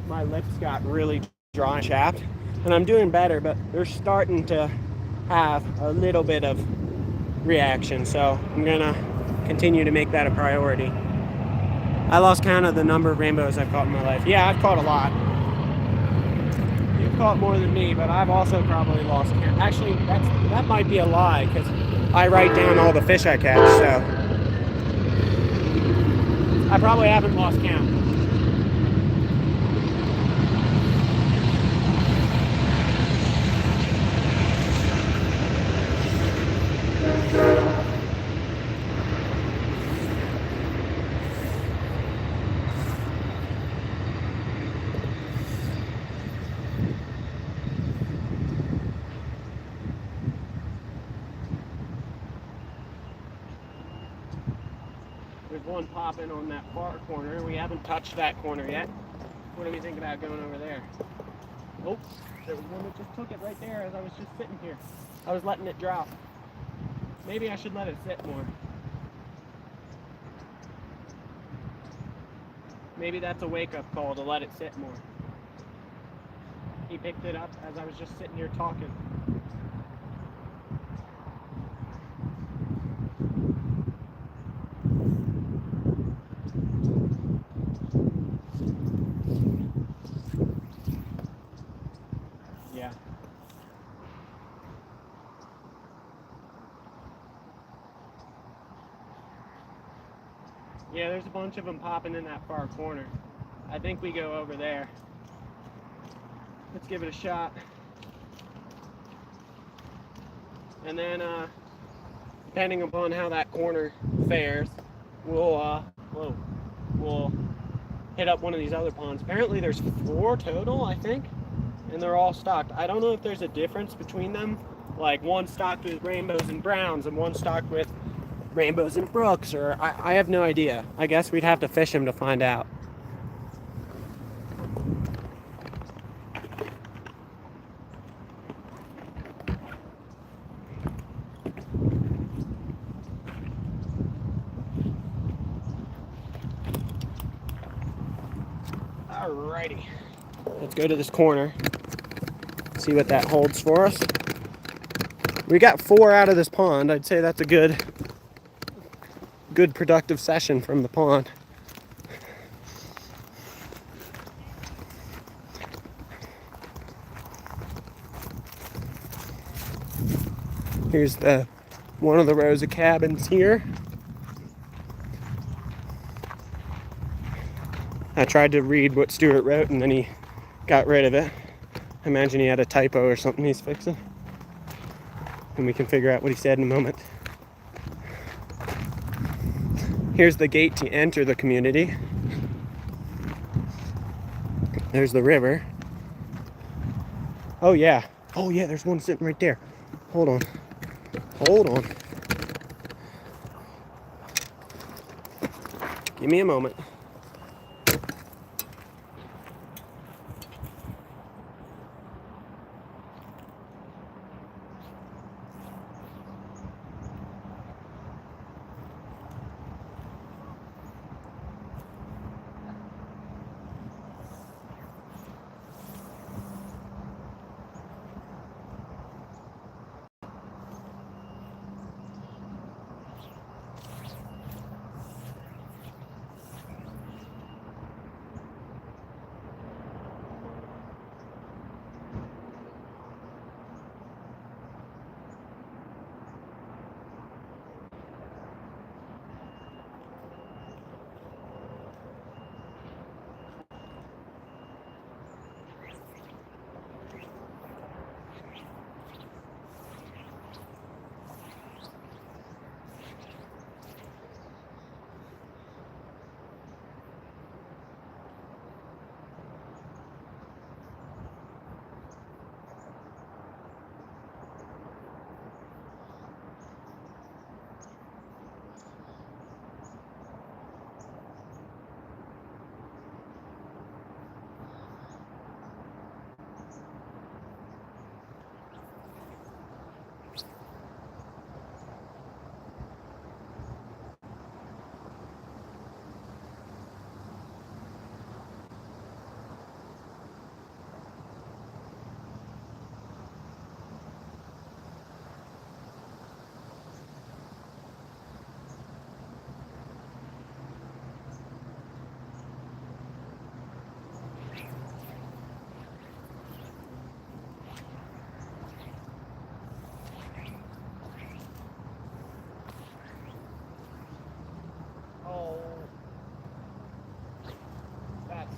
my lips got really dry and chapped, and I'm doing better, but they're starting to have a little bit of reaction, so I'm gonna continue to make that a priority. I lost count of the number of rainbows I've caught in my life. Yeah, I've caught a lot. You've caught more than me, but I've also probably lost count. Actually, that might be a lie, because I write down all the fish I catch, so I probably haven't lost count. There's one popping on that far corner. We haven't touched that corner yet. What do we think about going over there? Oh, there was one that just took it right there as I was just sitting here. I was letting it drop. Maybe I should let it sit more. Maybe that's a wake-up call to let it sit more. He picked it up as I was just sitting here talking. Yeah. Yeah, there's a bunch of them popping in that far corner. I think we go over there. Let's give it a shot. And then, depending upon how that corner fares, we'll hit up one of these other ponds. Apparently there's 4 total, I think, and they're all stocked. I don't know if there's a difference between them, like one stocked with rainbows and browns and one stocked with rainbows and brooks, or I have no idea. I guess we'd have to fish them to find out. Alrighty, let's go to this corner, see what that holds for us. We got 4 out of this pond. I'd say that's a good productive session from the pond. Here's one of the rows of cabins here. I tried to read what Stuart wrote and then he got rid of it. I imagine he had a typo or something he's fixing. And we can figure out what he said in a moment. Here's the gate to enter the community. There's the river. Oh yeah, there's one sitting right there. Hold on. Give me a moment.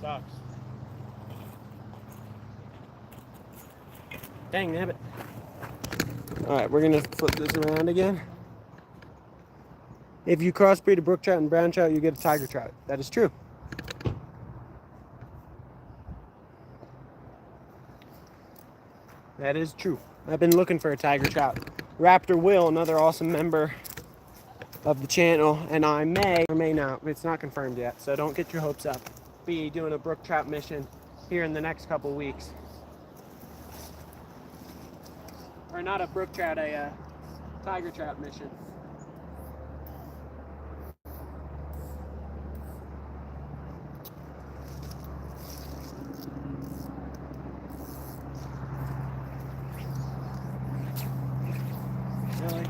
Sucks. Dang nabbit. Alright, we're gonna flip this around again. If you crossbreed a brook trout and brown trout, you get a tiger trout. That is true. That is true. I've been looking for a tiger trout. Raptor Will, another awesome member of the channel, and I may or may not, it's not confirmed yet, so don't get your hopes up, be doing a brook trout mission here in the next couple weeks. Or not a brook trout, a tiger trout mission. Really?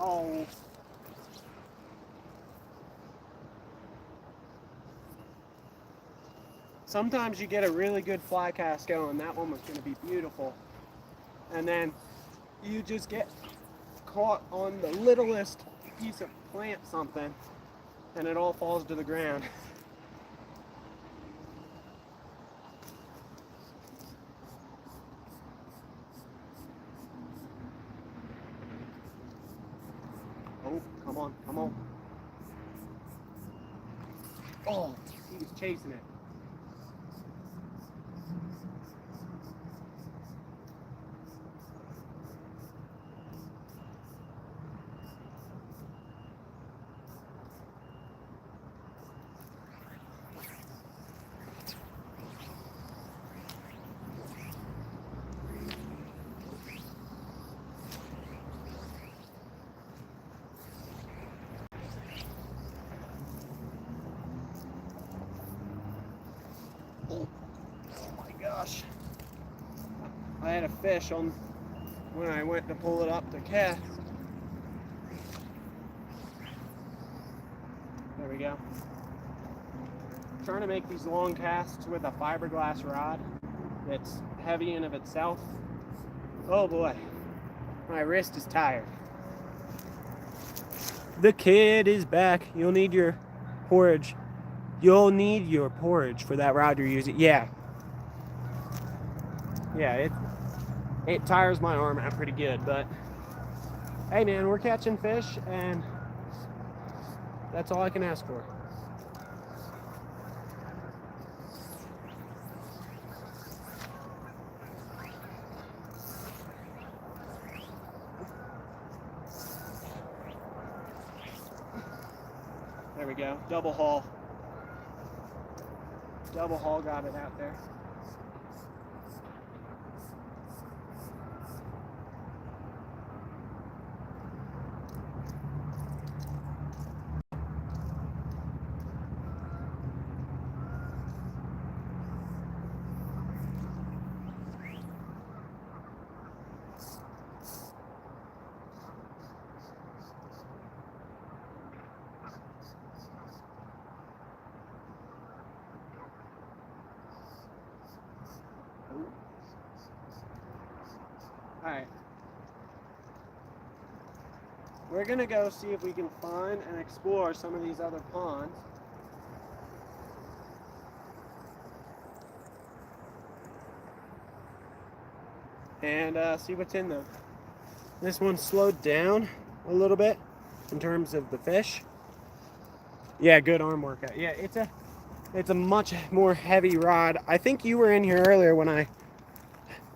Oh. Sometimes you get a really good fly cast going. That one was going to be beautiful. And then you just get caught on the littlest piece of plant something and it all falls to the ground. Oh, come on, come on. Oh, he was chasing it. Oh my gosh. I had a fish on when I went to pull it up to cast. There we go. Trying to make these long casts with a fiberglass rod that's heavy in of itself. Oh boy, my wrist is tired. The kid is back. You'll need your porridge. You'll need your porridge for that rod you're using. Yeah. Yeah, it tires my arm out pretty good, but hey man, we're catching fish and that's all I can ask for. There we go. Double haul. Double haul got it out there. Alright. We're gonna go see if we can find and explore some of these other ponds. And see what's in them. This one slowed down a little bit in terms of the fish. Yeah, good arm workout. Yeah, it's a much more heavy rod. I think you were in here earlier when I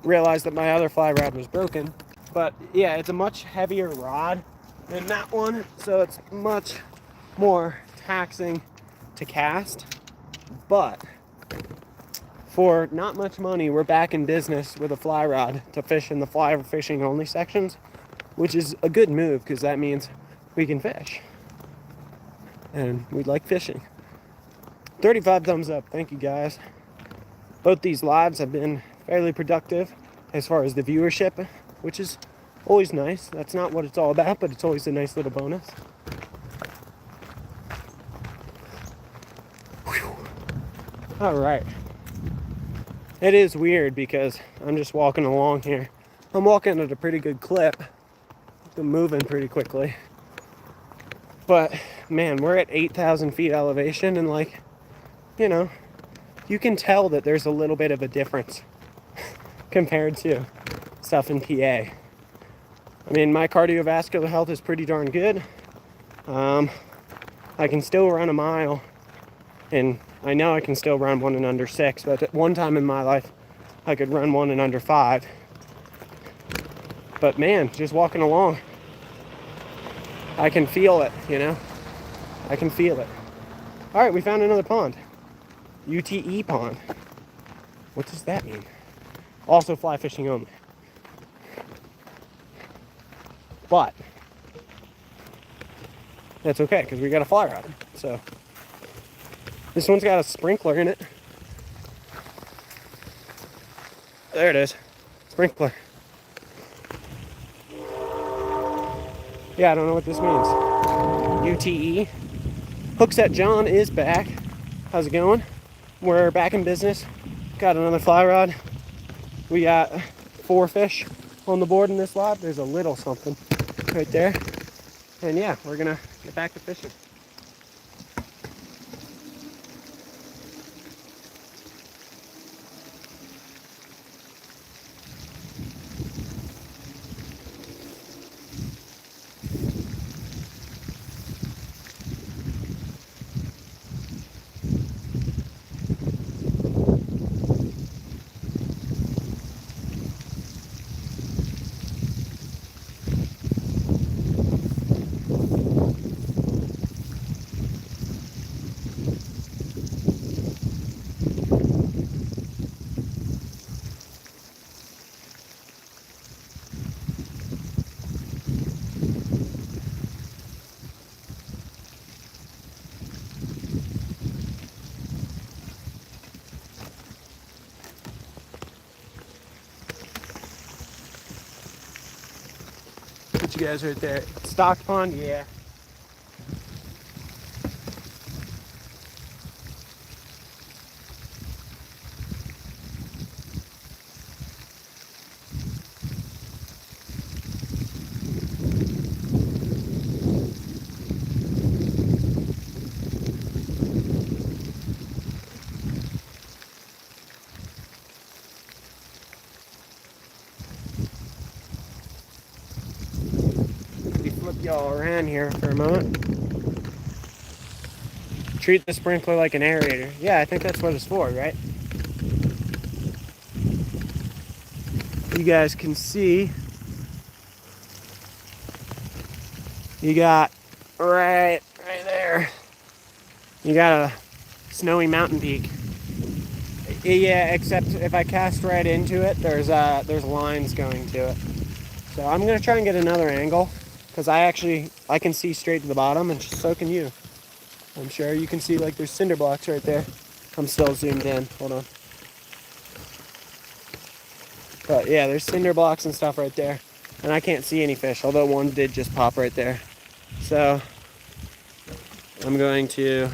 realized that my other fly rod was broken. But yeah, it's a much heavier rod than that one, so it's much more taxing to cast. But for not much money, we're back in business with a fly rod to fish in the fly fishing only sections, which is a good move because that means we can fish. And we like fishing. 35 thumbs up, thank you guys. Both these lives have been fairly productive as far as the viewership, which is always nice. That's not what it's all about, but it's always a nice little bonus. Whew. All right. It is weird because I'm just walking along here. I'm walking at a pretty good clip. I'm moving pretty quickly. But man, we're at 8,000 feet elevation and like, you know, you can tell that there's a little bit of a difference compared to stuff in PA. I mean, my cardiovascular health is pretty darn good. I can still run a mile, and I know I can still run 1 in under 6, but at one time in my life, I could run 1 in under 5. But man, just walking along, I can feel it, you know? I can feel it. All right, we found another pond. UTE pond. What does that mean? Also fly fishing only. But that's okay because we got a fly rod. So this one's got a sprinkler in it. There it is. Sprinkler. Yeah, I don't know what this means. UTE. Hookset John is back. How's it going? We're back in business. Got another fly rod. We got 4 fish on the board in this lot. There's a little something right there. And yeah, we're gonna get back to fishing. Put you guys right there. Stock pond, yeah. Flip y'all around here for a moment. Treat the sprinkler like an aerator. Yeah, I think that's what it's for, right? You guys can see you got right there. You got a snowy mountain peak. Yeah, except if I cast right into it, there's lines going to it. So I'm gonna try and get another angle because I can see straight to the bottom, and so can you. I'm sure you can see like there's cinder blocks right there. I'm still zoomed in. Hold on. But yeah, there's cinder blocks and stuff right there, and I can't see any fish, although one did just pop right there. So I'm going to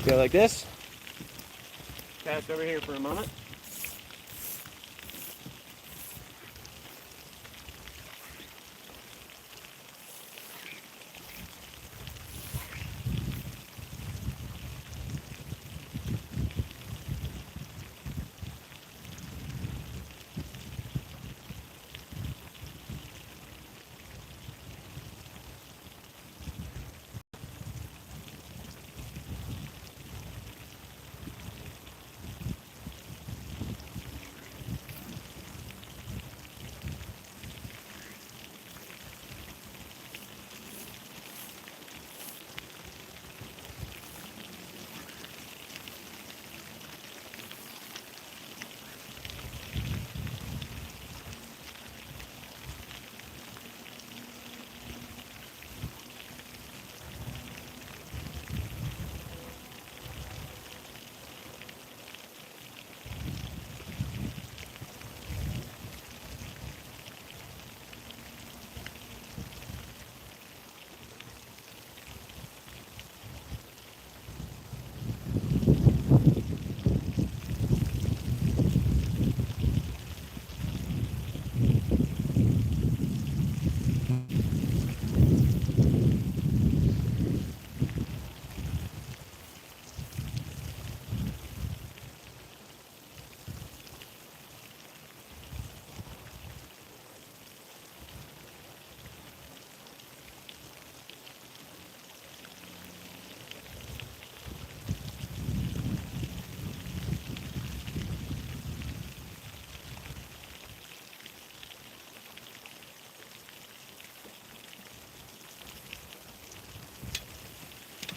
go like this. Cast over here for a moment.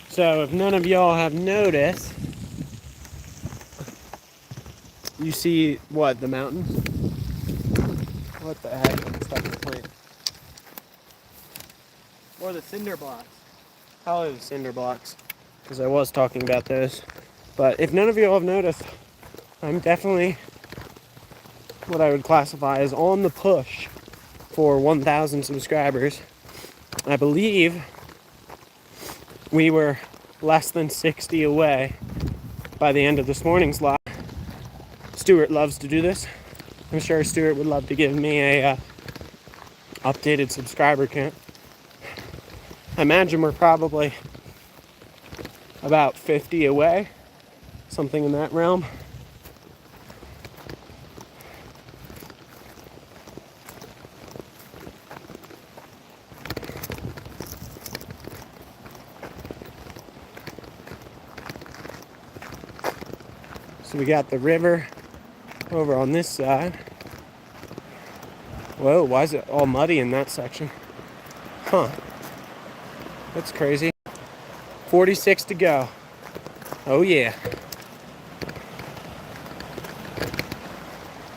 So if none of y'all have noticed, you see what, the mountains? What the heck? I'm stuck in the plane. Or the cinder blocks. Probably the cinder blocks, because I was talking about those. But if none of y'all have noticed, I'm definitely what I would classify as on the push for 1,000 subscribers. I believe we were less than 60 away by the end of this morning's live. Stuart loves to do this. I'm sure Stuart would love to give me a updated subscriber count. I imagine we're probably about 50 away, something in that realm. So we got the river over on this side. Whoa, why is it all muddy in that section? Huh. That's crazy. 46 to go. Oh yeah.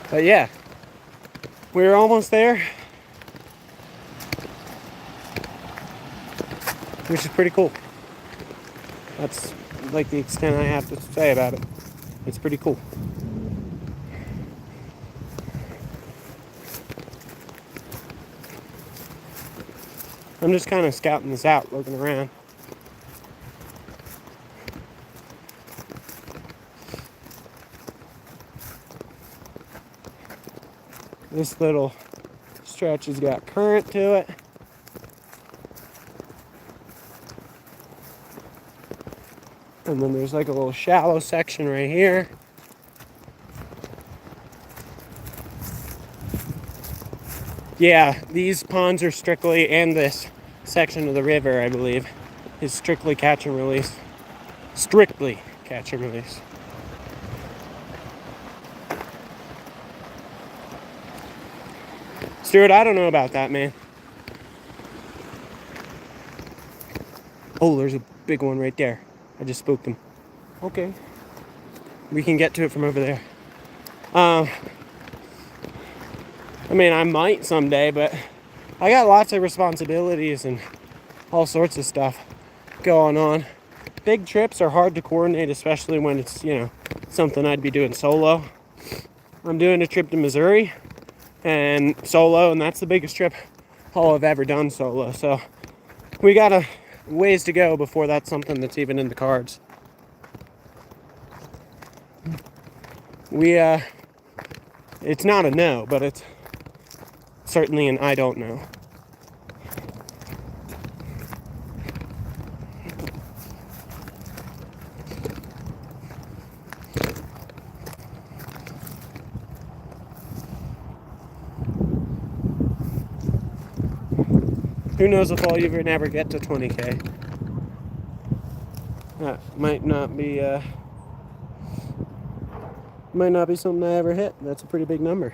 But yeah, we're almost there, which is pretty cool. That's like the extent I have to say about it. It's pretty cool. I'm just kind of scouting this out, looking around. This little stretch has got current to it. And then there's like a little shallow section right here. Yeah, these ponds are strictly, and this section of the river, I believe, is strictly catch and release. Strictly catch and release. Stuart, I don't know about that, man. Oh, there's a big one right there. I just spooked him. Okay. We can get to it from over there. I mean, I might someday, but I got lots of responsibilities and all sorts of stuff going on. Big trips are hard to coordinate, especially when it's, you know, something I'd be doing solo. I'm doing a trip to Missouri and solo, and that's the biggest trip all I've ever done solo. So we got a ways to go before that's something that's even in the cards. It's not a no, but it's certainly an I don't know. Who knows if I'll even ever get to 20K. That might not be something I ever hit. That's a pretty big number.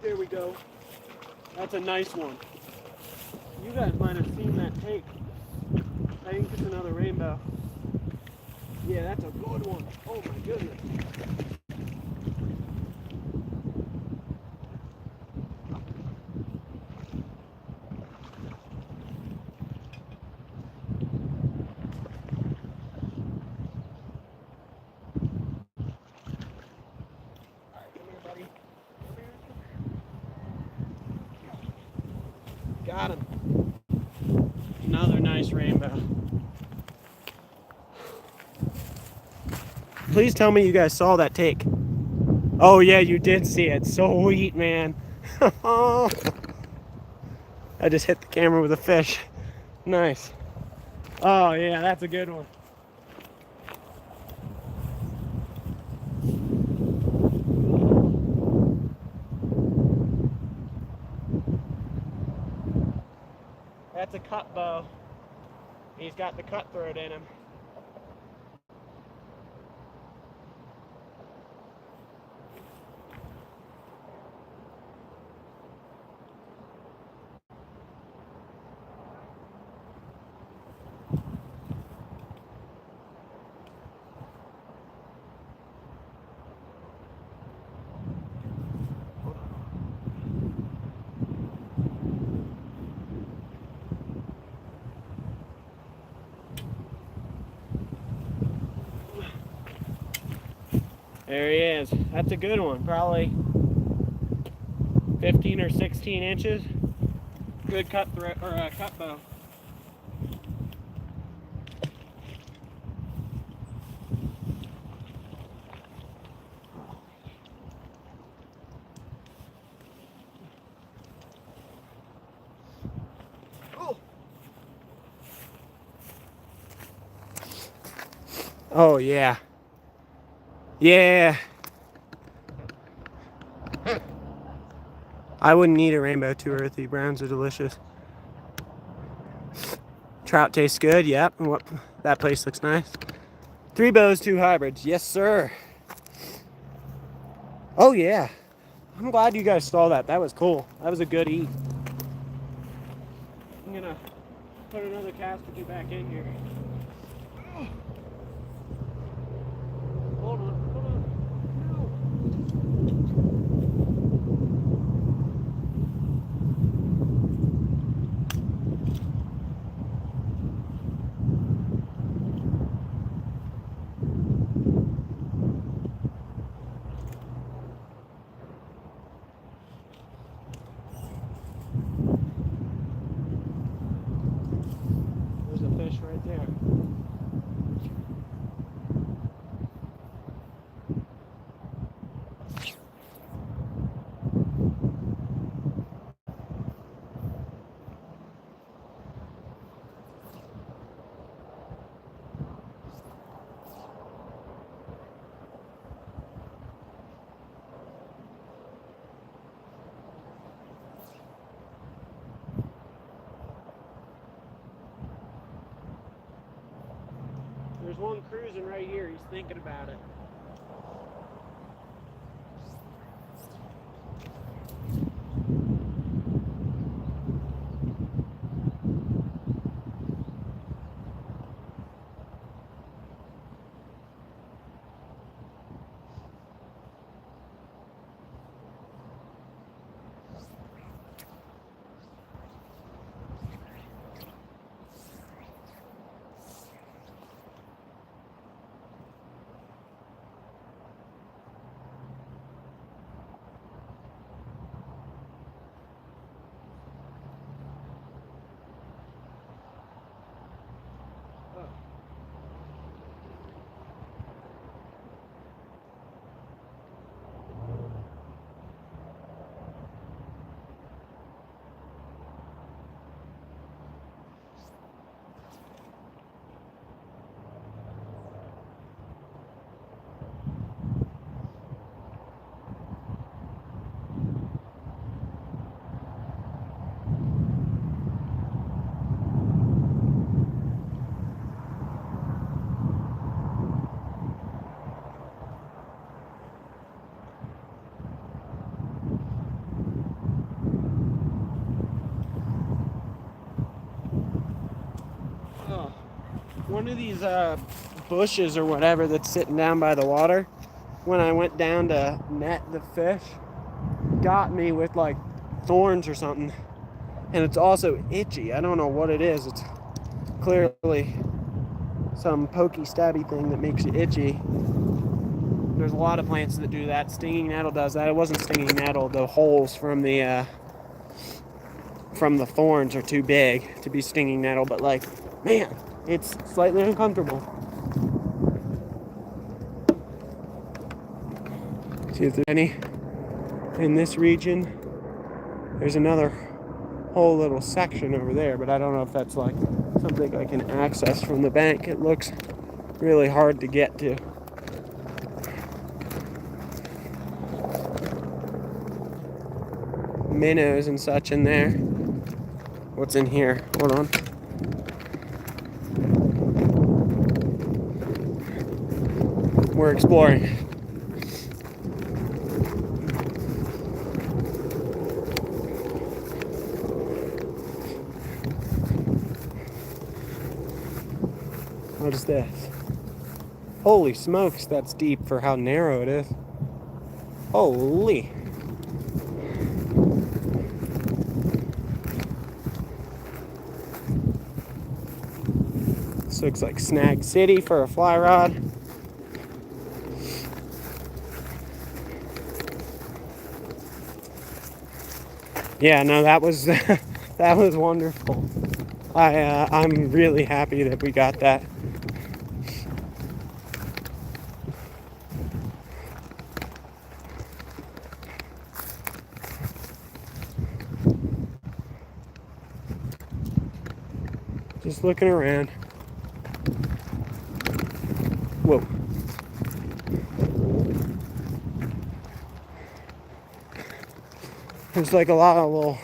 There we go. That's a nice one. You guys might have seen that take. I think it's another rainbow. Yeah, that's a good one. Oh my goodness. got him. Another nice rainbow. Please tell me you guys saw that take. Oh yeah, you did see it. Sweet, man. I just hit the camera with a fish. Nice. Oh yeah, that's a good one. That's a cut bow. He's got the cutthroat in him. There he is. That's a good one. Probably 15 or 16 inches. Good cutthroat or cut bow. Oh yeah. Yeah. I wouldn't eat a rainbow too earthy. Browns are delicious. Trout tastes good. Yep. And what? That place looks nice. 3 bows, 2 hybrids. Yes, sir. Oh yeah. I'm glad you guys saw that. That was cool. That was a good eat. I'm gonna put another cast or 2 back in here. Hold on. There's a fish right there. There's one cruising right here. He's thinking about it. One of these bushes or whatever that's sitting down by the water, when I went down to net the fish, got me with like thorns or something, and it's also itchy. I don't know what it is. It's clearly some pokey stabby thing that makes you itchy. There's a lot of plants that do that. Stinging nettle does that. It wasn't stinging nettle, the holes from the from the thorns are too big to be stinging nettle, but like, man, it's slightly uncomfortable. See if there's any in this region. There's another whole little section over there, but I don't know if that's like something I can access from the bank. It looks really hard to get to. Minnows and such in there. What's in here? Hold on. We're exploring. What is this? Holy smokes, that's deep for how narrow it is. Holy. This looks like Snag City for a fly rod. Yeah, no, that was that was wonderful. I'm really happy that we got that. Just looking around. Whoa. There's like a lot of little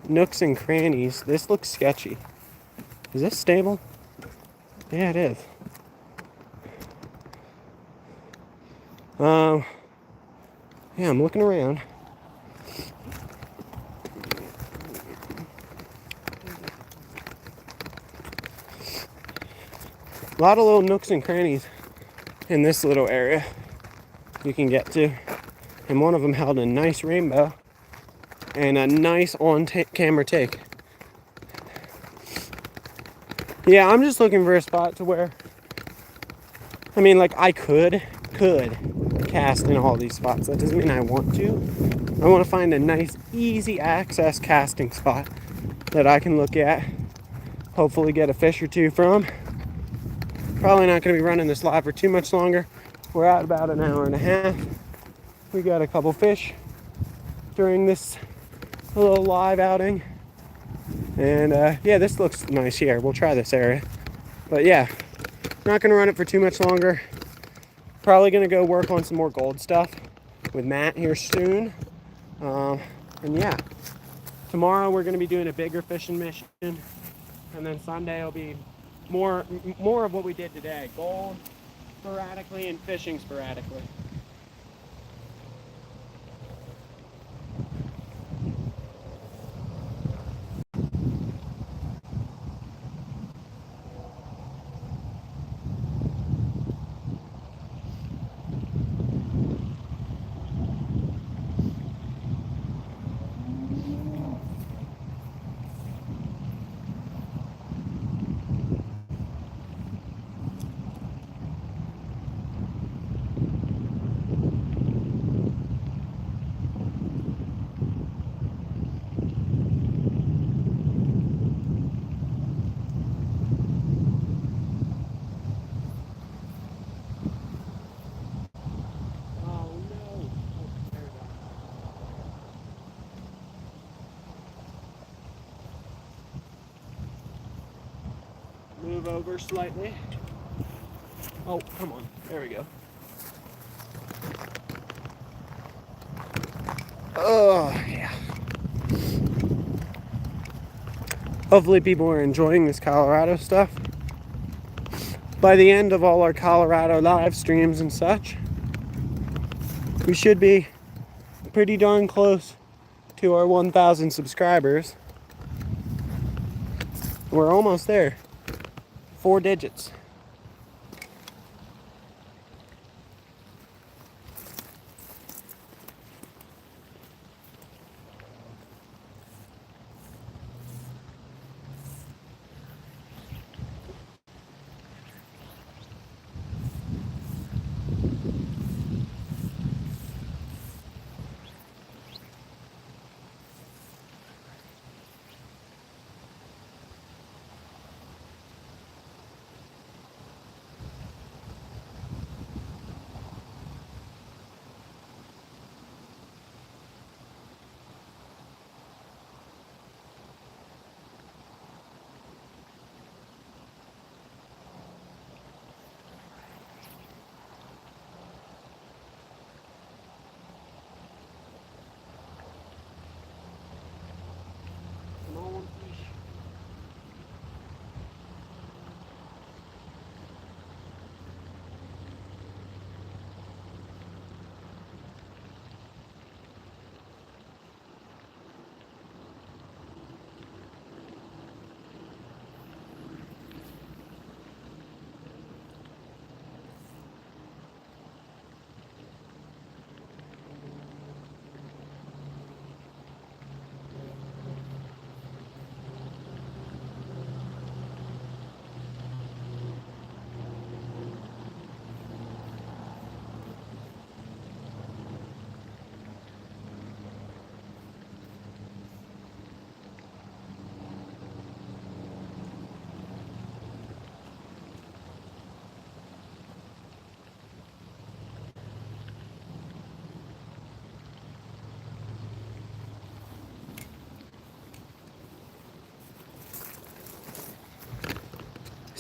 nooks and crannies. This looks sketchy. Is this stable? Yeah, it is. Yeah, I'm looking around. A lot of little nooks and crannies in this little area you can get to. And one of them held a nice rainbow and a nice on-camera take. Yeah, I'm just looking for a spot to where, I mean, like, I could cast in all these spots. That doesn't mean I want to. I want to find a nice, easy access casting spot that I can look at, hopefully get a fish or two from. Probably not going to be running this live for too much longer. We're at about an hour and a half. We got a couple fish during this little live outing. And yeah, this looks nice here. We'll try this area. But yeah, not going to run it for too much longer. Probably going to go work on some more gold stuff with Matt here soon. And yeah, tomorrow we're going to be doing a bigger fishing mission. And then Sunday will be more of what we did today. Gold sporadically and fishing sporadically. Move over slightly. Oh, come on. There we go. Oh, yeah. Hopefully people are enjoying this Colorado stuff. By the end of all our Colorado live streams and such, we should be pretty darn close to our 1,000 subscribers. We're almost there. 4 digits.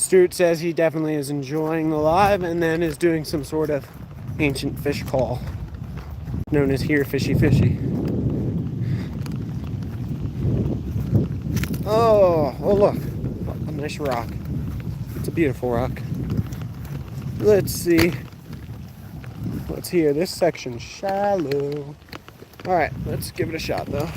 Stuart says he definitely is enjoying the live and then is doing some sort of ancient fish call known as here fishy fishy. Oh look, a nice rock. It's a beautiful rock. Let's see. Let's hear this section shallow. All right, let's give it a shot though.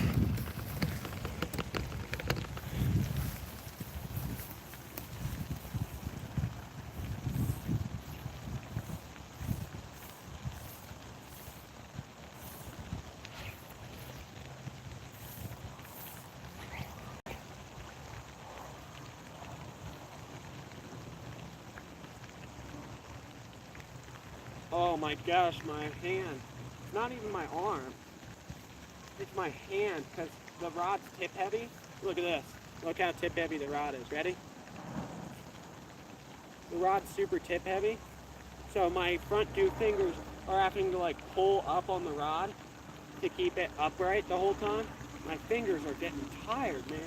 Oh my gosh, my hand. Not even my arm. It's my hand because the rod's tip heavy. Look at this. Look how tip heavy the rod is. Ready? The rod's super tip heavy. So my front two fingers are having to like pull up on the rod to keep it upright the whole time. My fingers are getting tired, man.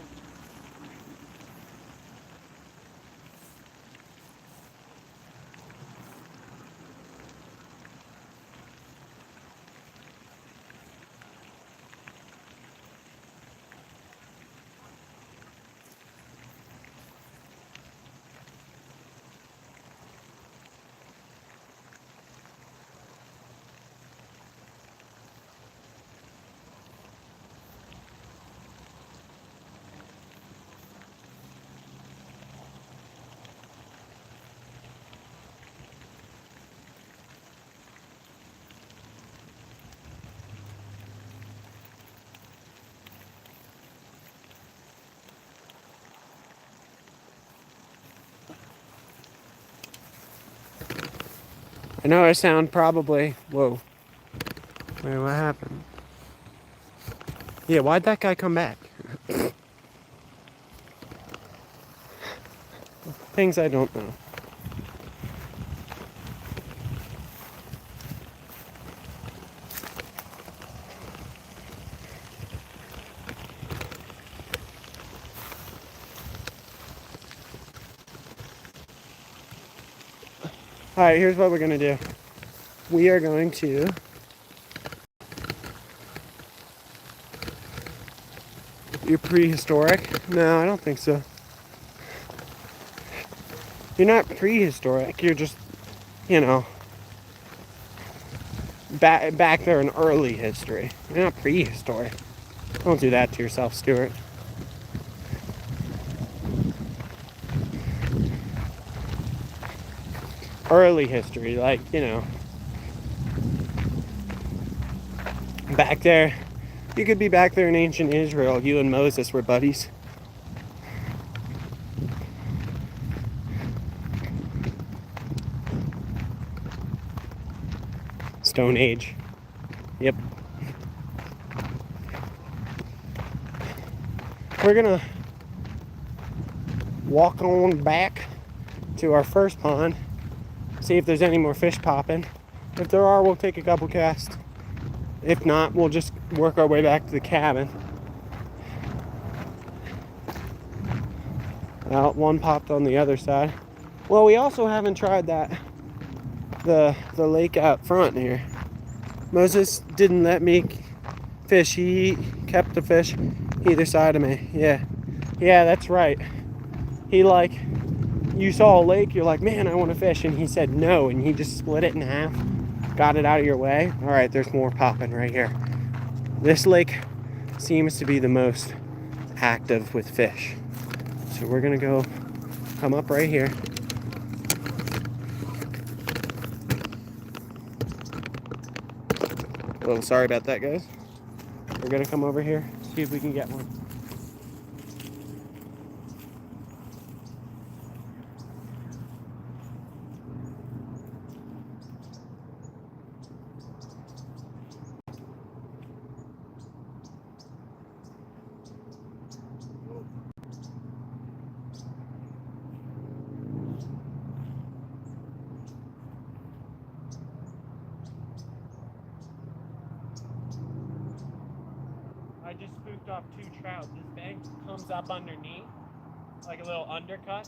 I know I sound probably, whoa. Wait, what happened? Yeah, why'd that guy come back? Things I don't know. Alright, here's what we're gonna do. We are going to You're prehistoric? No, I don't think so. You're not prehistoric, you're just, you know, back there in early history. You're not prehistoric. Don't do that to yourself, Stuart. Early history, like, you know, back there. You could be back there in ancient Israel. You and Moses were buddies. Stone Age. Yep. We're gonna walk on back to our first pond, see if there's any more fish popping. If there are, we'll take a couple casts. If not, we'll just work our way back to the cabin. Well, one popped on the other side. Well, we also haven't tried the lake out front here. Moses didn't let me fish. He kept the fish either side of me. Yeah, that's right. He you saw a lake, you're like, man, I want to fish, and he said no, and he just split it in half, got it out of your way. All right, there's more popping right here. This lake seems to be the most active with fish. So we're gonna go come up right here. Oh, sorry about that, guys. We're gonna come over here, see if we can get one. I just spooked off 2 trout. This bank comes up underneath, like a little undercut,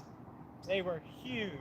They were huge.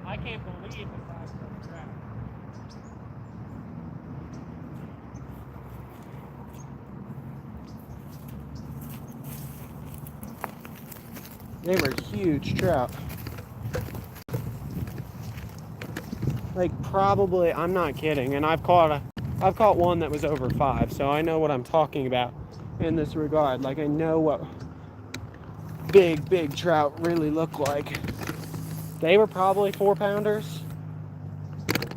I can't believe the size of the trout. They were huge trout. Like probably, I'm not kidding, and I've caught one that was over 5, so I know what I'm talking about in this regard. Like I know what big trout really look like. They were probably 4-pounders.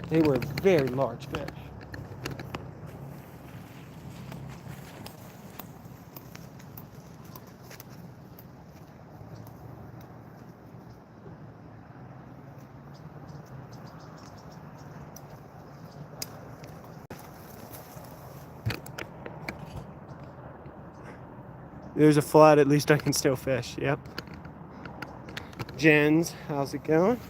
They were very large fish. There's a flood, at least I can still fish, yep. Jens, how's it going?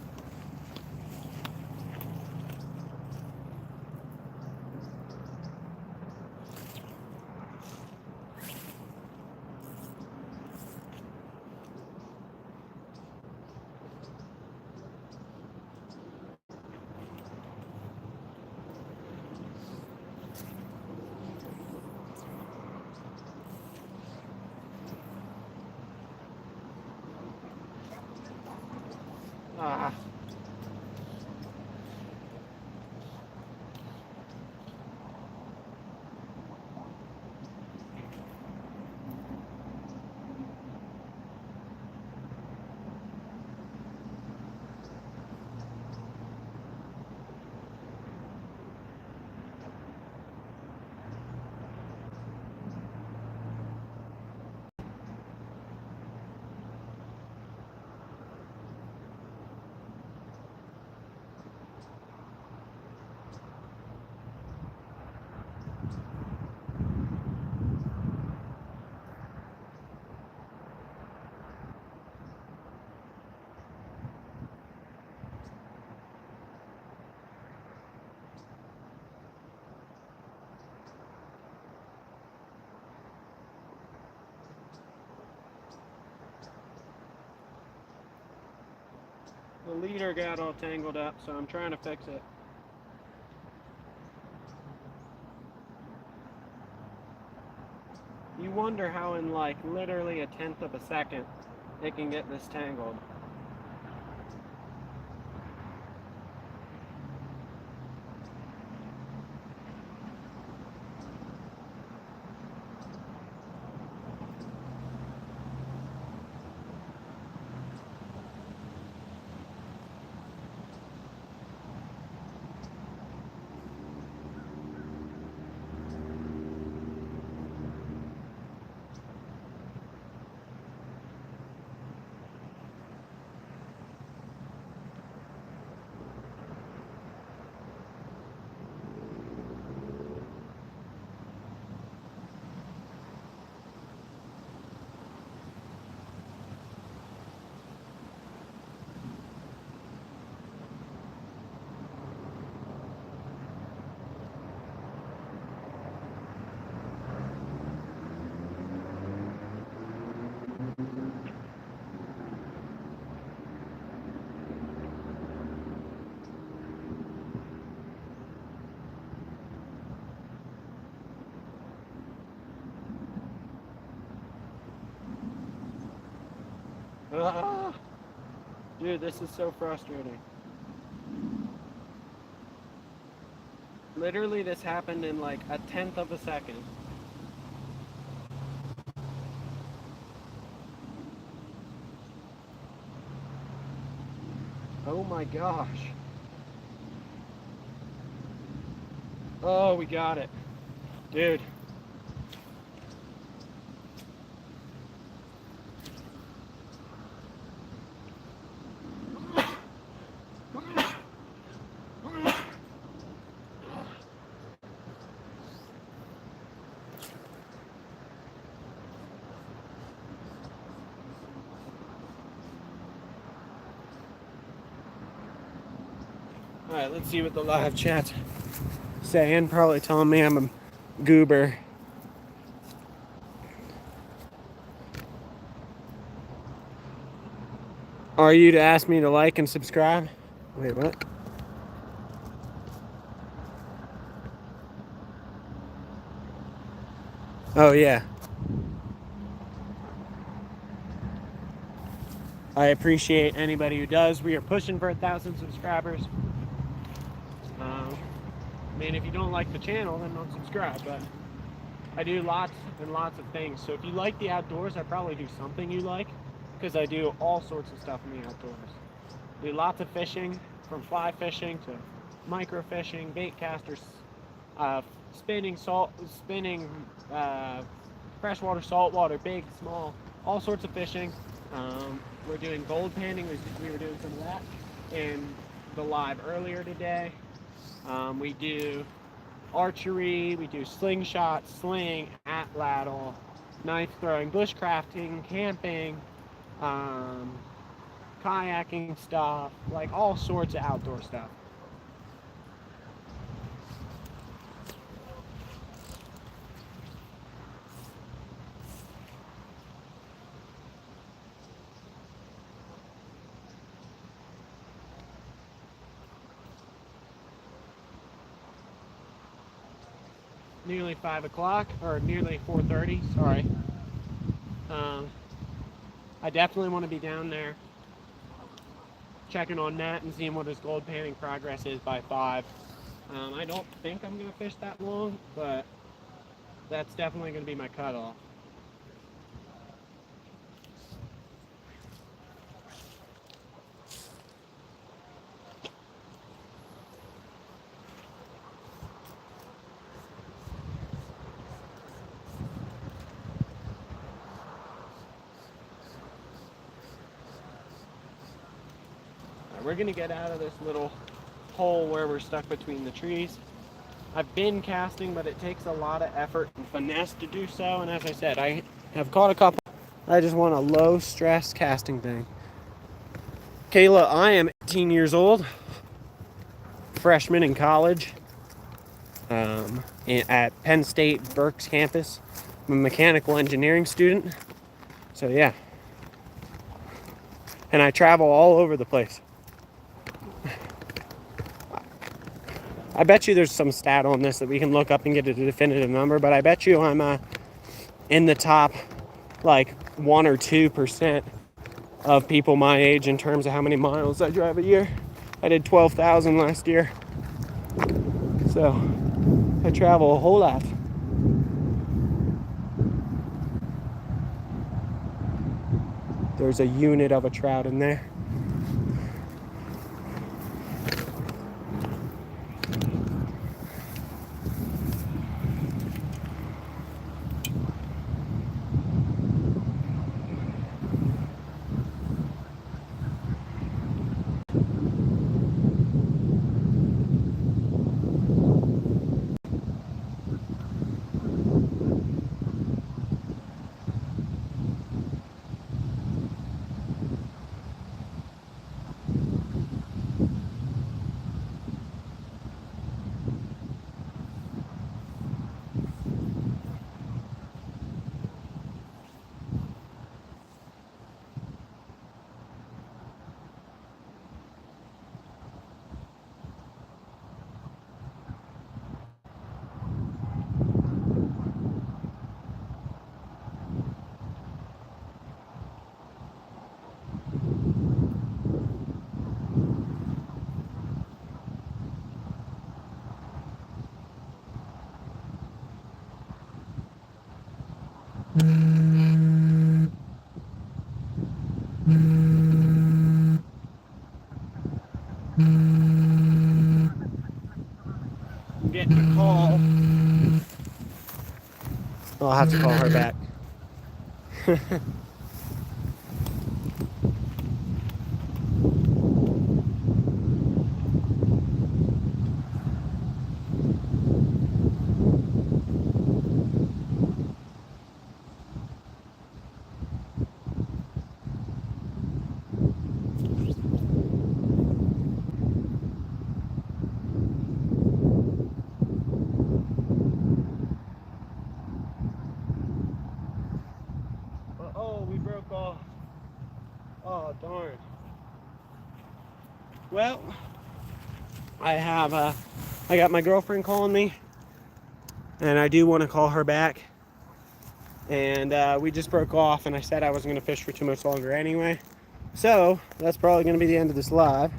Ah. The leader got all tangled up, so I'm trying to fix it. You wonder how in like literally 1/10 of a second it can get this tangled. Ah, dude, this is so frustrating. Literally, this happened in like a tenth of a second. Oh my gosh. Oh, we got it. Dude. Alright, let's see what the live chat's saying. Probably telling me I'm a goober. Are you to ask me to like and subscribe? Wait, what? Oh, yeah. I appreciate anybody who does. We are pushing for 1,000 subscribers. I mean, if you don't like the channel, then don't subscribe. But I do lots and lots of things. So if you like the outdoors, I probably do something you like, because I do all sorts of stuff in the outdoors. I do lots of fishing, from fly fishing to micro fishing, bait casters, spinning, freshwater, saltwater, big, small, all sorts of fishing. We're doing gold panning. We were doing some of that in the live earlier today. We do archery, we do slingshot, sling, at-ladle, knife throwing, bushcrafting, camping, kayaking stuff, like all sorts of outdoor stuff. Nearly 5 o'clock, or nearly 4:30, sorry. I definitely want to be down there checking on Nat and seeing what his gold panning progress is by 5. I don't think I'm going to fish that long, but that's definitely going to be my cutoff. We're gonna get out of this little hole where we're stuck between the trees. I've been casting, but it takes a lot of effort and finesse to do so. And as I said, I have caught a couple. I just want a low stress casting thing. Kayla, I am 18 years old, freshman in college, at Penn State Berks campus. I'm a mechanical engineering student. So yeah. And I travel all over the place. I bet you there's some stat on this that we can look up and get a definitive number, but I bet you I'm in the top like 1 or 2% of people my age in terms of how many miles I drive a year. I did 12,000 last year. So I travel a whole lot. There's a unit of a trout in there. I'm getting a call. I'll have to call her back. Oh, we broke off. Oh, darn. Well, I got my girlfriend calling me, and I do want to call her back. And we just broke off, and I said I wasn't going to fish for too much longer anyway. So that's probably going to be the end of this live.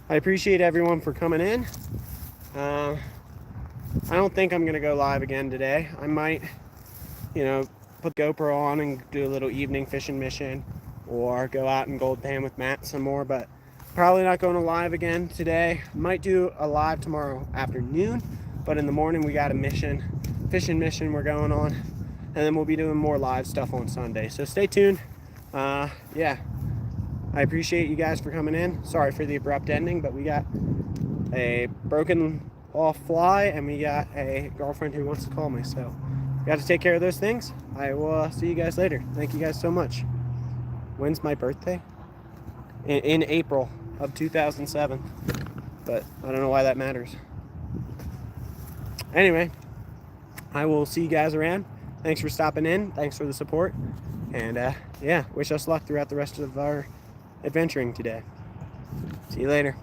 I appreciate everyone for coming in. I don't think I'm going to go live again today. I might, put the GoPro on and do a little evening fishing mission, or go out and gold pan with Matt some more, but probably not going to live again today. Might do a live tomorrow afternoon, but in the morning we got a mission, fishing mission we're going on, and then we'll be doing more live stuff on Sunday. So stay tuned. Yeah, I appreciate you guys for coming in. Sorry for the abrupt ending, but we got a broken off fly, and we got a girlfriend who wants to call me, so got to take care of those things. I will see you guys later. Thank you guys so much. When's my birthday? In April of 2007, but I don't know why that matters. Anyway, I will see you guys around. Thanks for stopping in. Thanks for the support. And yeah, wish us luck throughout the rest of our adventuring today. See you later.